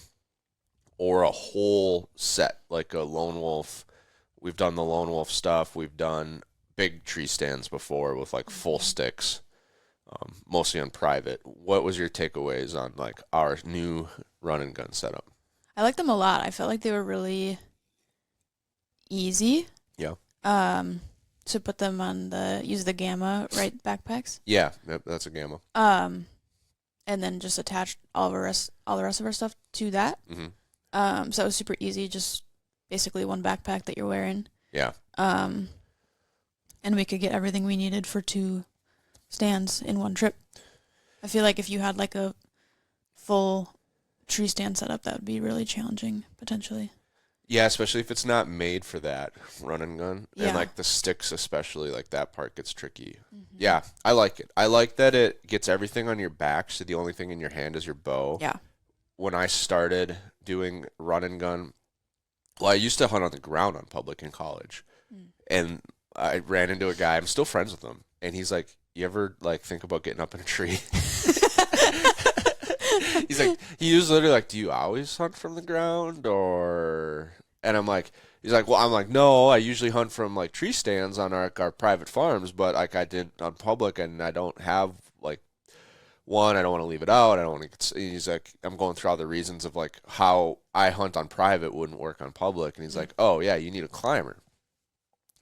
or a whole set, like a lone wolf. We've done the lone wolf stuff. We've done big tree stands before with like full sticks, mostly on private. What was your takeaways on like our new run and gun setup? I liked them a lot. I felt like they were really easy. Yeah. To put them on use the Gamma backpacks. Yeah, that's a Gamma. And then just attach all the rest of our stuff to that. Mm-hmm. So it was super easy, just basically one backpack that you're wearing. Yeah. And we could get everything we needed for 2 stands in one trip. I feel like if you had like a full tree stand setup, that would be really challenging potentially. Yeah, especially if it's not made for that run and gun. Yeah. And like the sticks especially, like that part gets tricky. Mm-hmm. Yeah, I like it. I like that it gets everything on your back, so the only thing in your hand is your bow. Yeah. When I started doing run and gun, well, I used to hunt on the ground on public in college. And I ran into a guy, I'm still friends with him, and he's like, you ever like think about getting up in a tree? He's like, he was literally like, do you always hunt from the ground or? And I'm like, he's like, well, I'm like, no, I usually hunt from like tree stands on our private farms, but like I did on public, and I don't have like one, I don't want to leave it out. I don't want to. He's like, I'm going through all the reasons of like how I hunt on private wouldn't work on public, and he's like, oh yeah, you need a climber.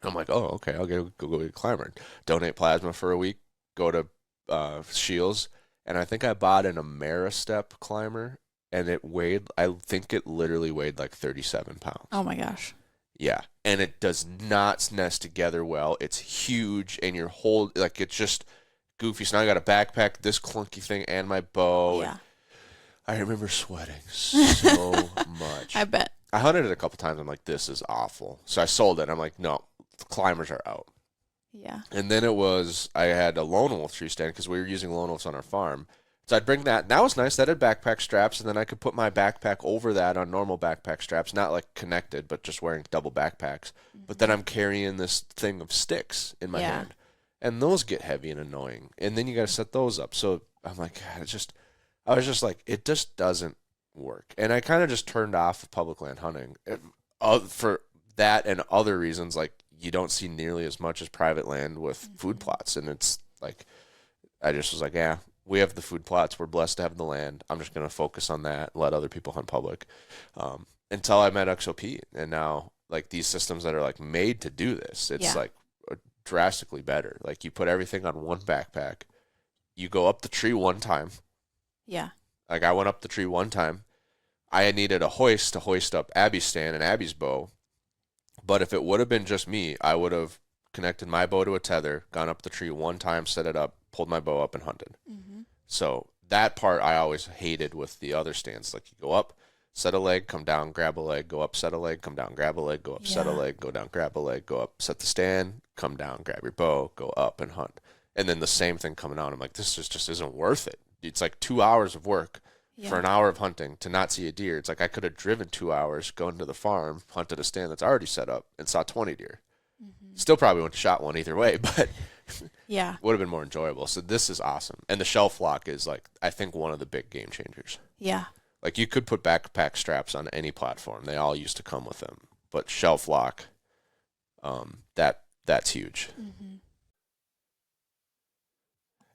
I'm like, oh okay, I'll go get a climber. Donate plasma for a week. Go to Shields. And I think I bought an Ameristep climber, and it weighed, I think it literally weighed like 37 pounds. Oh my gosh. Yeah. And it does not nest together well. It's huge, and your whole, like, it's just goofy. So now I got a backpack, this clunky thing, and my bow. Yeah. I remember sweating so much. I bet. I hunted it a couple times. I'm like, this is awful. So I sold it. I'm like, no, the climbers are out. Yeah. And then I had a lone wolf tree stand because we were using lone wolves on our farm. So I'd bring that. And that was nice. That had backpack straps, and then I could put my backpack over that on normal backpack straps, not like connected, but just wearing double backpacks. Mm-hmm. But then I'm carrying this thing of sticks in my hand. And those get heavy and annoying. And then you got to set those up. So I'm like, God, I was just like, it just doesn't work. And I kind of just turned off of public land hunting for that and other reasons, like, you don't see nearly as much as private land with food plots. And it's like, I just was like, yeah, we have the food plots. We're blessed to have the land. I'm just going to focus on that, let other people hunt public. Until I met XOP. And now, like, these systems that are, like, made to do this, it's, like, drastically better. Like, you put everything on one backpack. You go up the tree one time. Yeah. Like, I went up the tree one time. I needed a hoist to hoist up Abby's stand and Abby's bow. But if it would have been just me, I would have connected my bow to a tether, gone up the tree one time, set it up, pulled my bow up, and hunted. Mm-hmm. So that part I always hated with the other stands. Like, you go up, set a leg, come down, grab a leg, go up, set a leg, come down, grab a leg, go up, set a leg, go down, grab a leg, go up, set the stand, come down, grab your bow, go up, and hunt. And then the same thing coming out. I'm like, this just isn't worth it. It's like 2 hours of work. For an hour of hunting to not see a deer. It's like I could have driven 2 hours, gone to the farm, hunted a stand that's already set up, and saw 20 deer. Mm-hmm. Still probably wouldn't have shot one either way, but would have been more enjoyable. So this is awesome. And the shelf lock is, like, I think one of the big game changers. Yeah. Like, you could put backpack straps on any platform. They all used to come with them. But shelf lock, that's huge. Mm-hmm.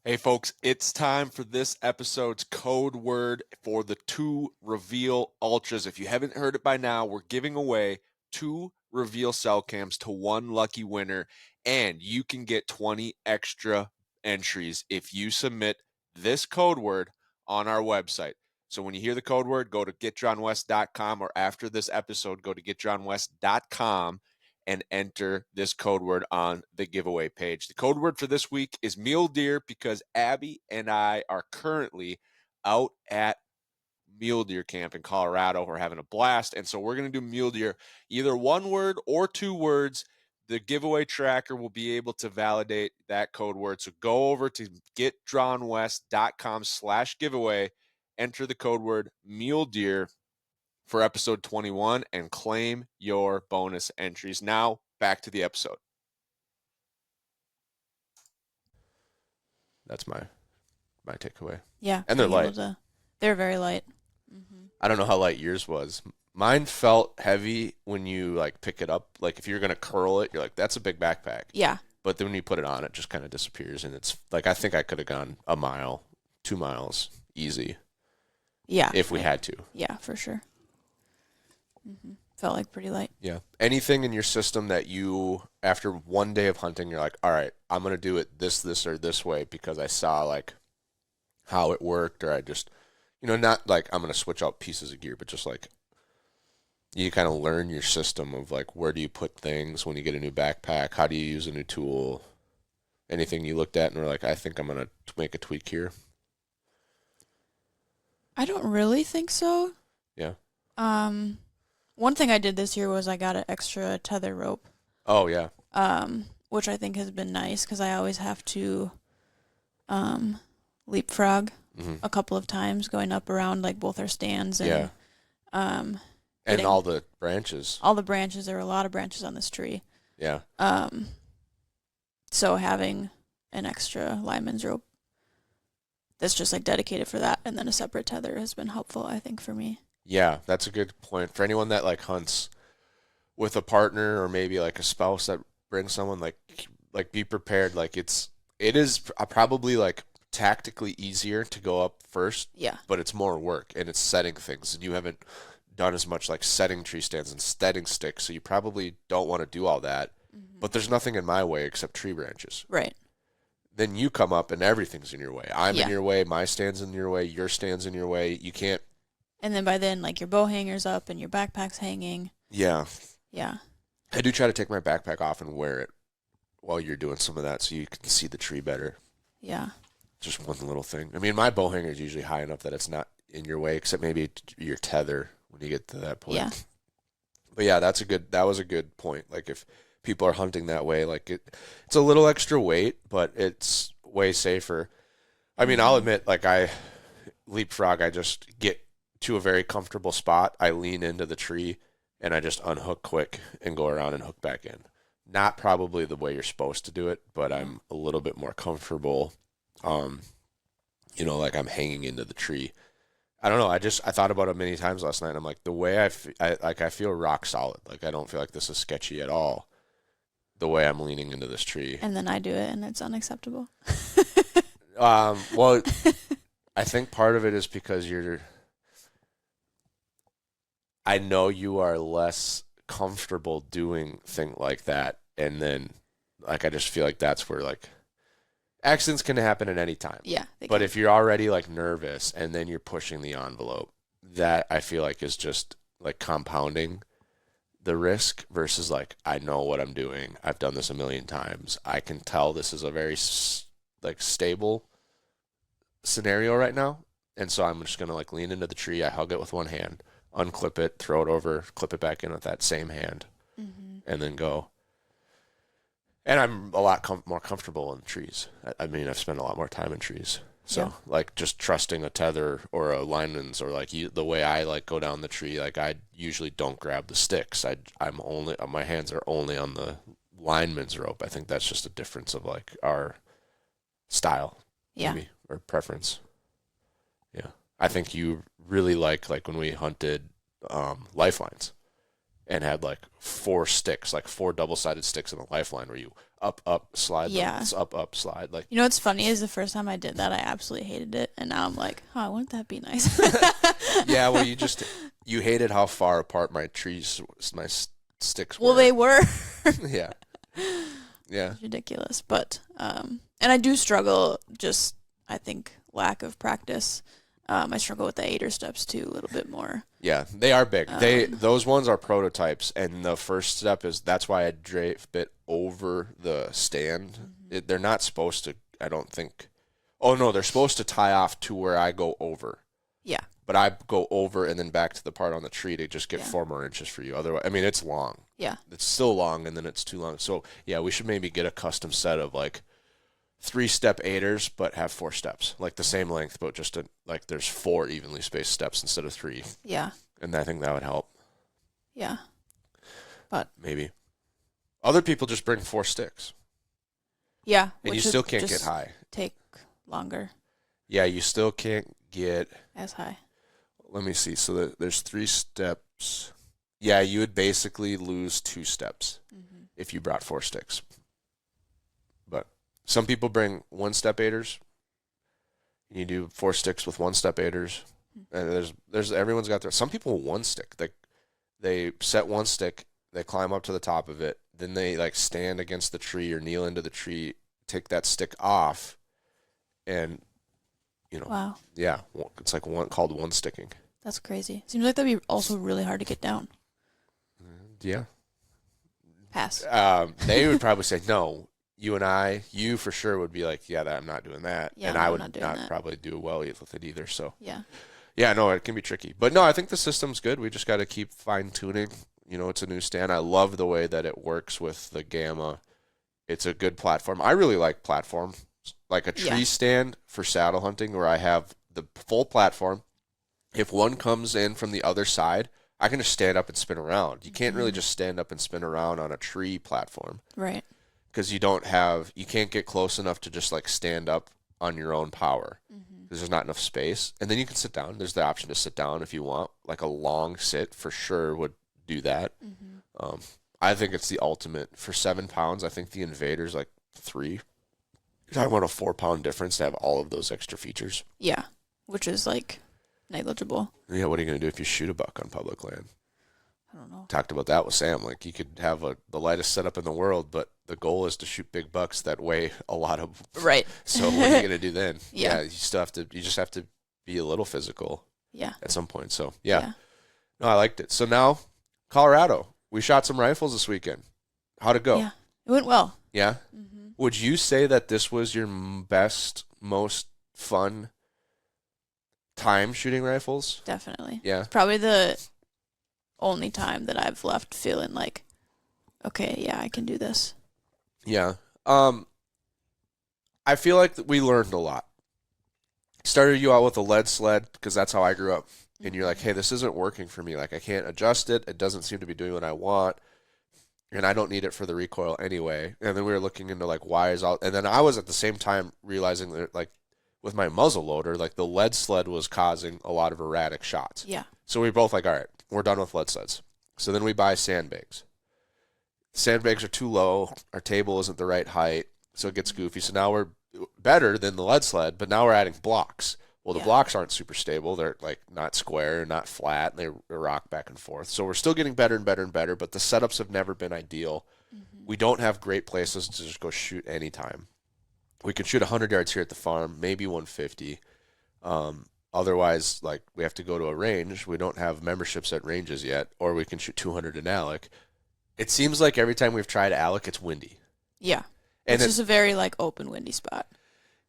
Hey folks, it's time for this episode's code word for the 2 Reveal Ultras. If you haven't heard it by now, we're giving away 2 Reveal cell cams to 1 lucky winner, and you can get 20 extra entries if you submit this code word on our website. So when you hear the code word, go to getjohnwest.com, or after this episode, go to getjohnwest.com and enter this code word on the giveaway page. The code word for this week is mule deer, because Abby and I are currently out at mule deer camp in Colorado. We're having a blast. And so we're going to do mule deer, either 1 word or 2 words. The giveaway tracker will be able to validate that code word. So go over to getdrawnwest.com/giveaway, enter the code word mule deer for episode 21 and claim your bonus entries. Now back to the episode. That's my takeaway. Yeah. And they're light. They're very light. Mm-hmm. I don't know how light yours was. Mine felt heavy when you like pick it up. Like if you're going to curl it, you're like, that's a big backpack. Yeah. But then when you put it on, it just kind of disappears. And it's like, I think I could have gone a mile, 2 miles easy. Yeah. If we had to. Yeah, for sure. Mm-hmm. Felt like pretty light. Yeah. Anything in your system that you, after 1 day of hunting, you're like, all right, I'm going to do it this, or this way because I saw like how it worked, or I just, not like I'm going to switch out pieces of gear, but just like you kind of learn your system of like, where do you put things when you get a new backpack? How do you use a new tool? Anything you looked at and were like, I think I'm going to make a tweak here? I don't really think so. Yeah. One thing I did this year was I got an extra tether rope. Oh, yeah. Which I think has been nice because I always have to leapfrog a couple of times going up around like both our stands and and all the branches. All the branches. There are a lot of branches on this tree. Yeah. So having an extra lineman's rope that's just like dedicated for that, and then a separate tether has been helpful, I think, for me. Yeah, that's a good point. For anyone that like hunts with a partner or maybe like a spouse that brings someone, like be prepared. Like it is probably like tactically easier to go up first. Yeah. But it's more work and it's setting things, and you haven't done as much like setting tree stands and steading sticks, so you probably don't want to do all that. Mm-hmm. But there's nothing in my way except tree branches. Right. Then you come up and everything's in your way. I'm in your way. My stand's in your way. Your stand's in your way. You can't. And then by then, like your bow hanger's up and your backpack's hanging. Yeah. Yeah. I do try to take my backpack off and wear it while you're doing some of that so you can see the tree better. Yeah. Just one little thing. I mean, my bow hanger is usually high enough that it's not in your way, except maybe your tether when you get to that point. Yeah. But yeah, that was a good point. Like if people are hunting that way, like it's a little extra weight, but it's way safer. I mean, I'll admit, like I just get to a very comfortable spot. I lean into the tree and I just unhook quick and go around and hook back in. Not probably the way you're supposed to do it, but I'm a little bit more comfortable. Like I'm hanging into the tree. I don't know. I thought about it many times last night. And I'm like, the way I feel rock solid. Like I don't feel like this is sketchy at all. The way I'm leaning into this tree. And then I do it and it's unacceptable. Well, I think part of it is because I know you are less comfortable doing things like that. And then like, I just feel like that's where like accidents can happen at any time. Yeah. But if you're already like nervous and then you're pushing the envelope, that I feel like is just like compounding the risk versus like, I know what I'm doing. I've done this a million times. I can tell this is a very like stable scenario right now. And so I'm just going to like lean into the tree. I hug it with one hand, unclip it, throw it over, clip it back in with that same hand, and then go. And I'm a lot more comfortable in trees. I mean, I've spent a lot more time in trees. So like just trusting a tether or a lineman's, or like the way I like go down the tree, like I usually don't grab the sticks. I'm only, my hands are only on the lineman's rope. I think that's just a difference of like our style, maybe, or preference. Yeah. I think you really like when we hunted lifelines and had like 4 sticks, like 4 double-sided sticks in the lifeline where you up, slide, up, slide. Like, you know what's funny is the first time I did that, I absolutely hated it. And now I'm like, wouldn't that be nice? Yeah, well, you hated how far apart my sticks were. Well, they were. Yeah. Yeah. It's ridiculous. But, and I do struggle, just, I think, lack of practice. I struggle with the 8er steps too a little bit more. Yeah, they are big. Those ones are prototypes, and the first step is that's why I drape it over the stand. They're not supposed to, I don't think. Oh no, they're supposed to tie off to where I go over. Yeah. but I go over and then back to the part on the tree to just get Yeah. 4 more inches for you. Otherwise, I mean, it's long. Yeah. It's still long, and then it's too long. So yeah, we should maybe get a custom set of like 3-step aiders, but have 4 steps, like the same length, but just like there's 4 evenly spaced steps instead of 3. Yeah. And I think that would help. Yeah. But Maybe other people just bring 4 sticks, yeah. and you which still would can't just get high. take longer Yeah, you still can't get. as high. Let me see. So there's 3 steps. Yeah, you would basically lose 2 steps if you brought 4 sticks. But some people bring 1-step aiders. You do 4 sticks with 1-step aiders. And there's everyone's got their. Some people 1 stick. They set 1 stick. They climb up to the top of it. Then they like stand against the tree or kneel into the tree. Take that stick off, and Wow. yeah, it's like called 1 sticking. That's crazy. Seems like that'd be also really hard to get down. Yeah. Pass. They would probably say no. You for sure would be like, yeah, I'm not doing that, Yeah, and no, I I'm would not doing not that. probably do well with it either. So Yeah. yeah, no, it can be tricky, but no, I think the system's good. We just got to keep fine tuning. It's a new stand. I love the way that it works with the Gamma. It's a good platform. I really like platform, like a tree stand for saddle hunting, where I have the full platform. If one comes in from the other side, I can just stand up and spin around. You can't really just stand up and spin around on a tree platform. Right. Because you can't get close enough to just like stand up on your own power. Because there's not enough space. And then you can sit down. There's the option to sit down if you want. Like a long sit for sure would do that. I think it's the ultimate. For 7 pounds, I think the Invader's like 3. You're talking about a 4-pound difference to have all of those extra features. Yeah. Which is like negligible. Yeah, what are you going to do if you shoot a buck on public land? I don't know. Talked about that with Sam. Like, you could have the lightest setup in the world, but the goal is to shoot big bucks that weigh a lot of. Right. So what are you going to do then? Yeah. You just have to be a little physical. Yeah. At some point. So yeah. No, I liked it. So now, Colorado. We shot some rifles this weekend. How'd it go? Yeah. It went well. Yeah? Would you say that this was your best, most fun time shooting rifles? Definitely. Yeah. It's probably the only time that I've left feeling like, okay, yeah, I can do this. Yeah. I feel like we learned a lot. Started you out with a lead sled because that's how I grew up. And you're like, hey, this isn't working for me. Like, I can't adjust it. It doesn't seem to be doing what I want. And I don't need it for the recoil anyway. And then we were looking into, like, why is all... And then I was at the same time realizing that, like, with my muzzle loader, like, the lead sled was causing a lot of erratic shots. Yeah. So we both like, all right, we're done with lead sleds. So then we buy sandbags. Sandbags are too low. Our table isn't the right height. So it gets goofy. So now we're better than the lead sled, but now we're adding blocks. Well, the blocks aren't super stable. They're like not square, not flat, and they rock back and forth. So we're still getting better and better and better, but the setups have never been ideal. We don't have great places to just go shoot anytime. We can shoot 100 yards here at the farm, maybe 150. Otherwise, like, we have to go to a range. We don't have memberships at ranges yet, or we can shoot 200 in Alec. It seems like every time we've tried Alec, it's windy. Yeah. And it's just a very, like, open, windy spot.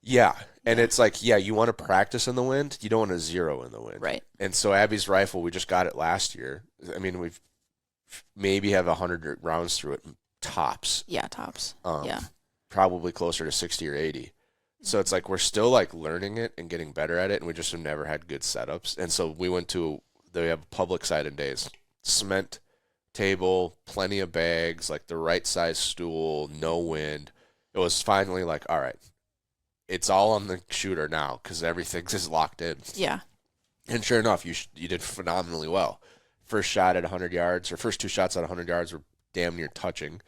Yeah, and it's like, yeah, you want to practice in the wind. You don't want to zero in the wind. Right. And so Abby's rifle, we just got it last year. I mean, we've maybe have 100 rounds through it, tops. Yeah, tops. Probably closer to 60 or 80. So it's like we're still, like, learning it and getting better at it, and we just have never had good setups. And so we went to, they have public sided days. Cement table, plenty of bags, like the right size stool, no wind. It was finally like, all right, it's all on the shooter now because everything's just locked in. Yeah. And sure enough, you did phenomenally well. First shot at 100 yards, or first 2 shots at 100 yards were damn near touching.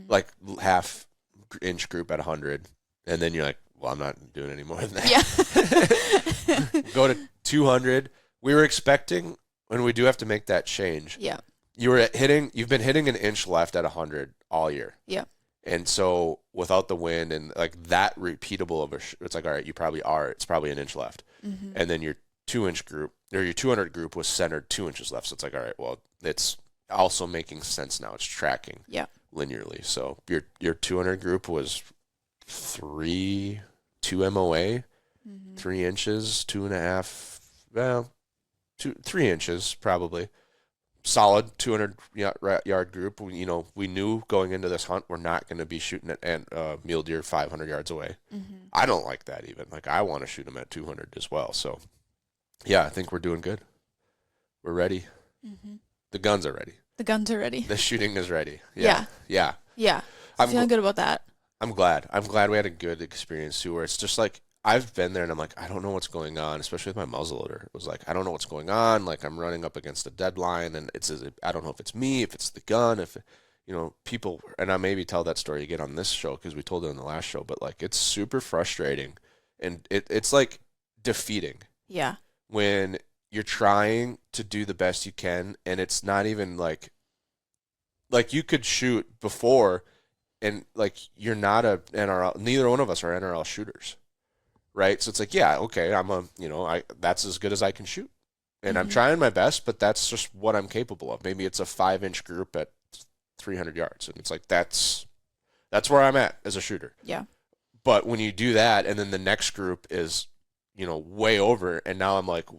Like half-inch group at 100. And then you're like, well, I'm not doing any more than that. Yeah. Go to 200. We were expecting, and we do have to make that change. Yeah. You've been hitting an inch left at 100 all year. Yeah. And so without the wind and like that repeatable of it's like, all right, you probably are, it's probably an inch left. And then your 2-inch group or your 200 group was centered 2 inches left. So it's like, all right, well, it's also making sense now. It's tracking linearly. So your 200 group was 2 MOA, 3 inches, 2.5. Well, 3 inches probably. Solid 200-yard group. We knew going into this hunt we're not going to be shooting at mule deer 500 yards away. Mm-hmm. I don't like that even. Like, I want to shoot them at 200 as well. So, yeah, I think we're doing good. We're ready. Mm-hmm. The guns are ready. The guns are ready. The shooting is ready. Yeah. Yeah. I'm feeling good about that. I'm glad. I'm glad we had a good experience too, where it's just like, I've been there and I'm like, I don't know what's going on, especially with my muzzleloader. It was like, I don't know what's going on. Like, I'm running up against a deadline, and I don't know if it's me, if it's the gun, if, people, and I maybe tell that story again on this show because we told it in the last show, but like, it's super frustrating, and it's like defeating. Yeah. When you're trying to do the best you can, and it's not even like you could shoot before, and like, you're not a NRL, neither one of us are NRL shooters. Right. So it's like, yeah, okay, that's as good as I can shoot. And I'm trying my best, but that's just what I'm capable of. Maybe it's a 5-inch group at 300 yards. And it's like, that's where I'm at as a shooter. Yeah. But when you do that, and then the next group is, way over, and now I'm like,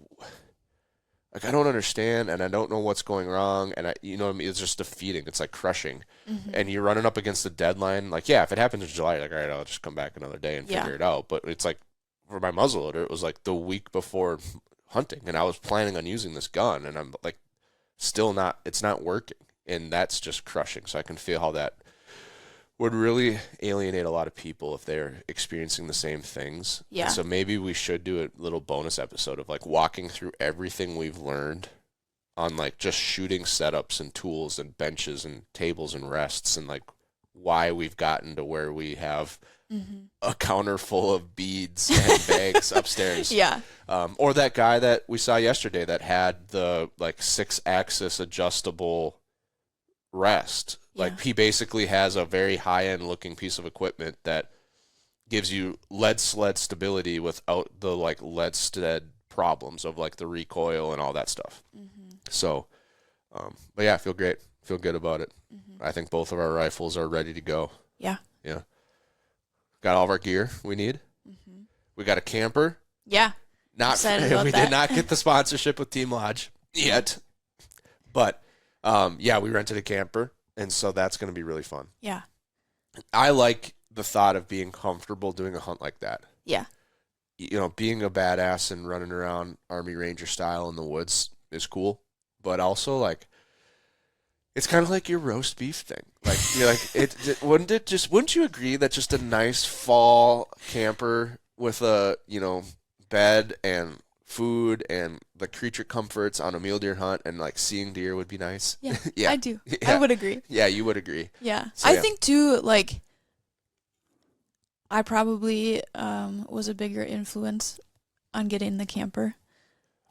I don't understand, and I don't know what's going wrong, and it's just defeating. It's like crushing. Mm-hmm. And you're running up against the deadline. Like, yeah, if it happens in July, you're like, all right, I'll just come back another day and figure it out. But it's like, for my muzzleloader, it was like the week before hunting, and I was planning on using this gun, and I'm like, it's not working, and that's just crushing. So I can feel how that would really alienate a lot of people if they're experiencing the same things. Yeah. And so maybe we should do a little bonus episode of like walking through everything we've learned on like just shooting setups and tools and benches and tables and rests, and like why we've gotten to where we have a counter full of beads and bags upstairs. Yeah. Or that guy that we saw yesterday that had the like 6-axis adjustable rest. Yeah. Like, he basically has a very high-end looking piece of equipment that gives you lead sled stability without the like lead sled problems of like the recoil and all that stuff. So, but yeah, I feel great. Feel good about it. I think both of our rifles are ready to go. Yeah. Yeah. Got all of our gear we need. We got a camper. Yeah. We did not get the sponsorship with Team Lodge yet. But, yeah, we rented a camper, and so that's going to be really fun. Yeah. I like the thought of being comfortable doing a hunt like that. Yeah. Being a badass and running around Army Ranger style in the woods is cool, but also like, it's kind of like your roast beef thing. Like, you're like, wouldn't you agree that just a nice fall camper with a, bed and food and the creature comforts on a mule deer hunt and like seeing deer would be nice? Yeah. Yeah. I do. Yeah. I would agree. Yeah, you would agree. Yeah. So, I think too, like, I probably was a bigger influence on getting the camper.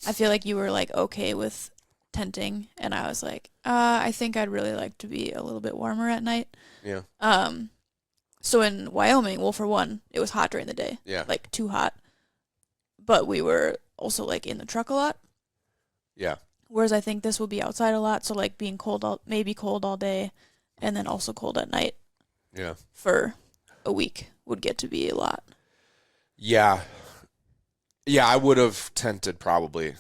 I feel like you were like okay with tenting, and I was like, I think I'd really like to be a little bit warmer at night. Yeah. So in Wyoming, well, for one, it was hot during the day. Yeah. Like, too hot. But we were also like in the truck a lot. Yeah. Whereas I think this will be outside a lot, so like being maybe cold all day, and then also cold at night. Yeah. For a week would get to be a lot. Yeah. Yeah, I would have tented probably,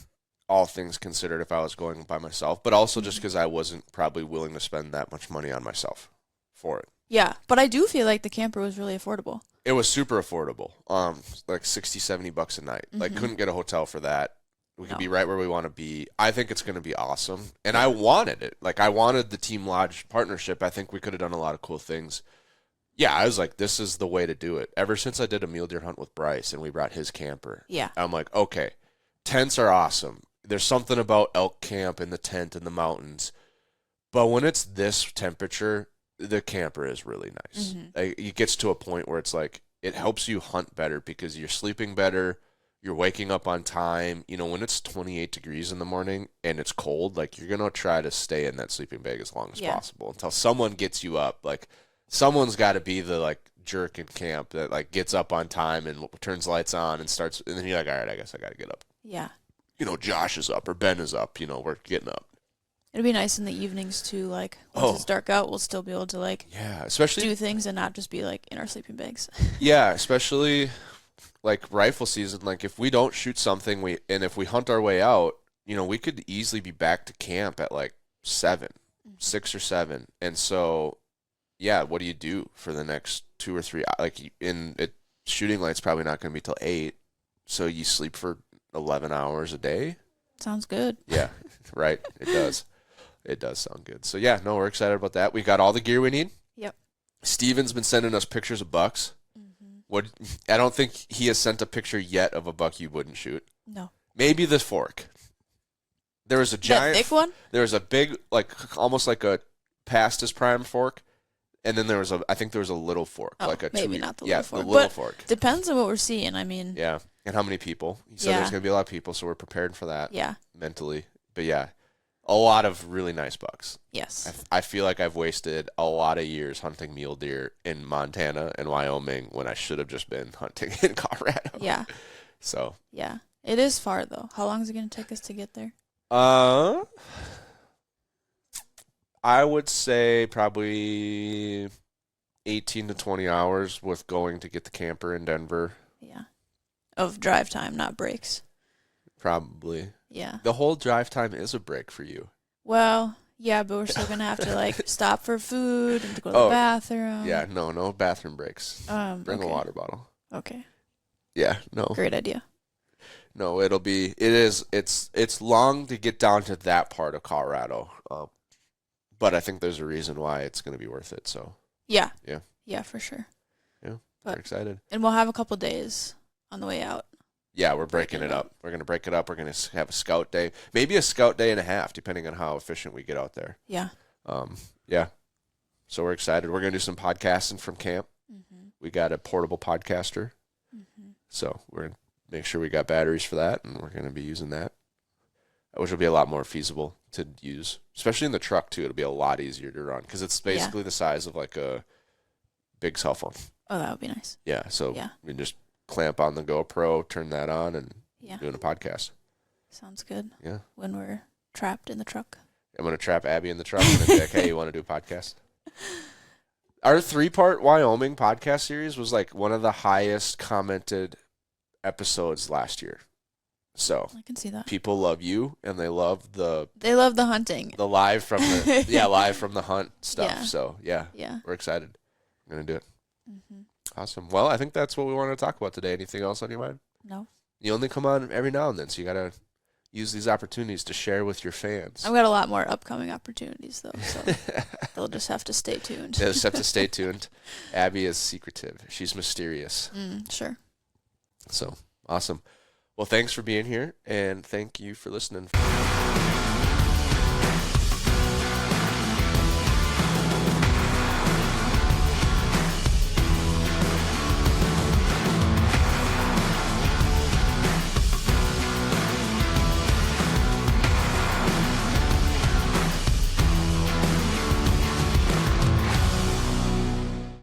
all things considered, if I was going by myself, but also just because I wasn't probably willing to spend that much money on myself for it. Yeah, but I do feel like the camper was really affordable. It was super affordable. Like $60-$70 a night. Like, couldn't get a hotel for that. We could be right where we want to be. I think it's going to be awesome. And I wanted it. Like, I wanted the Team Lodge partnership. I think we could have done a lot of cool things. Yeah, I was like, this is the way to do it. Ever since I did a mule deer hunt with Bryce and we brought his camper, yeah, I'm like, okay, tents are awesome. There's something about elk camp and the tent in the mountains. But when it's this temperature, the camper is really nice. Like, it gets to a point where it's like, it helps you hunt better because you're sleeping better. You're waking up on time. When it's 28 degrees in the morning and it's cold, like, you're going to try to stay in that sleeping bag as long as possible until someone gets you up. Like, someone's got to be the, like, jerk in camp that, like, gets up on time and turns lights on and starts, and then you're like, all right, I guess I got to get up. Yeah. Josh is up or Ben is up. We're getting up. It'd be nice in the evenings too, like, once it's dark out, we'll still be able to, like, especially do things and not just be, like, in our sleeping bags. Yeah, especially like rifle season. Like, if we don't shoot something, and if we hunt our way out, we could easily be back to camp at like 7, 6 or 7. And so, yeah, what do you do for the next 2 or 3? Like shooting light's probably not going to be till 8. So you sleep for 11 hours a day. Sounds good. Yeah, right. It does. It does sound good. So yeah, no, we're excited about that. We got all the gear we need. Yep. Steven's been sending us pictures of bucks. I don't think he has sent a picture yet of a buck you wouldn't shoot. No. Maybe the fork. There was a giant. That thick one? There was a big, like almost like a past his prime fork, and then I think there was a little fork, like a maybe not the little fork. the little but fork. Depends on what we're seeing. I mean. Yeah, and how many people? He said there's going to be a lot of people, so we're prepared for that. Yeah. Mentally, but yeah, a lot of really nice bucks. Yes. I feel like I've wasted a lot of years hunting mule deer in Montana and Wyoming when I should have just been hunting in Colorado. Yeah. So. Yeah. It is far, though. How long is it going to take us to get there? I would say probably 18 to 20 hours with going to get the camper in Denver. Yeah. Of drive time, not breaks. Probably. Yeah. The whole drive time is a break for you. Well, yeah, but we're still going to have to, like, stop for food and to go to the bathroom. Yeah, no bathroom breaks. Bring a water bottle. Okay. Yeah, no. Great idea. No, it's long to get down to that part of Colorado. But I think there's a reason why it's going to be worth it, so. Yeah. Yeah. Yeah, for sure. Yeah, we're excited. And we'll have a couple days on the way out. Yeah, we're breaking it up. We're going to break it up. We're going to have a scout day. Maybe a scout day and a half, depending on how efficient we get out there. Yeah. Yeah. So we're excited. We're going to do some podcasting from camp. Mm-hmm. We got a portable podcaster. Mm-hmm. So we're going to make sure we got batteries for that, and we're going to be using that, which will be a lot more feasible to use, especially in the truck, too. It'll be a lot easier to run because it's basically the size of like a big cell phone. Oh, that would be nice. Yeah, so we can just clamp on the GoPro, turn that on, and doing a podcast. Sounds good. Yeah. When we're trapped in the truck. I'm going to trap Abby in the truck and be like, hey, you want to do a podcast? Our 3-part Wyoming podcast series was like one of the highest commented episodes last year. So I can see that. People love you, and they love the hunting. The live from the live from the hunt stuff. Yeah. So yeah, we're excited. I'm going to do it. Mm-hmm. Awesome. Well, I think that's what we wanted to talk about today. Anything else on your mind? No. You only come on every now and then, so you got to use these opportunities to share with your fans. I've got a lot more upcoming opportunities, though, so they'll just have to stay tuned. They'll just have to stay tuned. Abby is secretive. She's mysterious. Sure. So, awesome. Well, thanks for being here, and thank you for listening.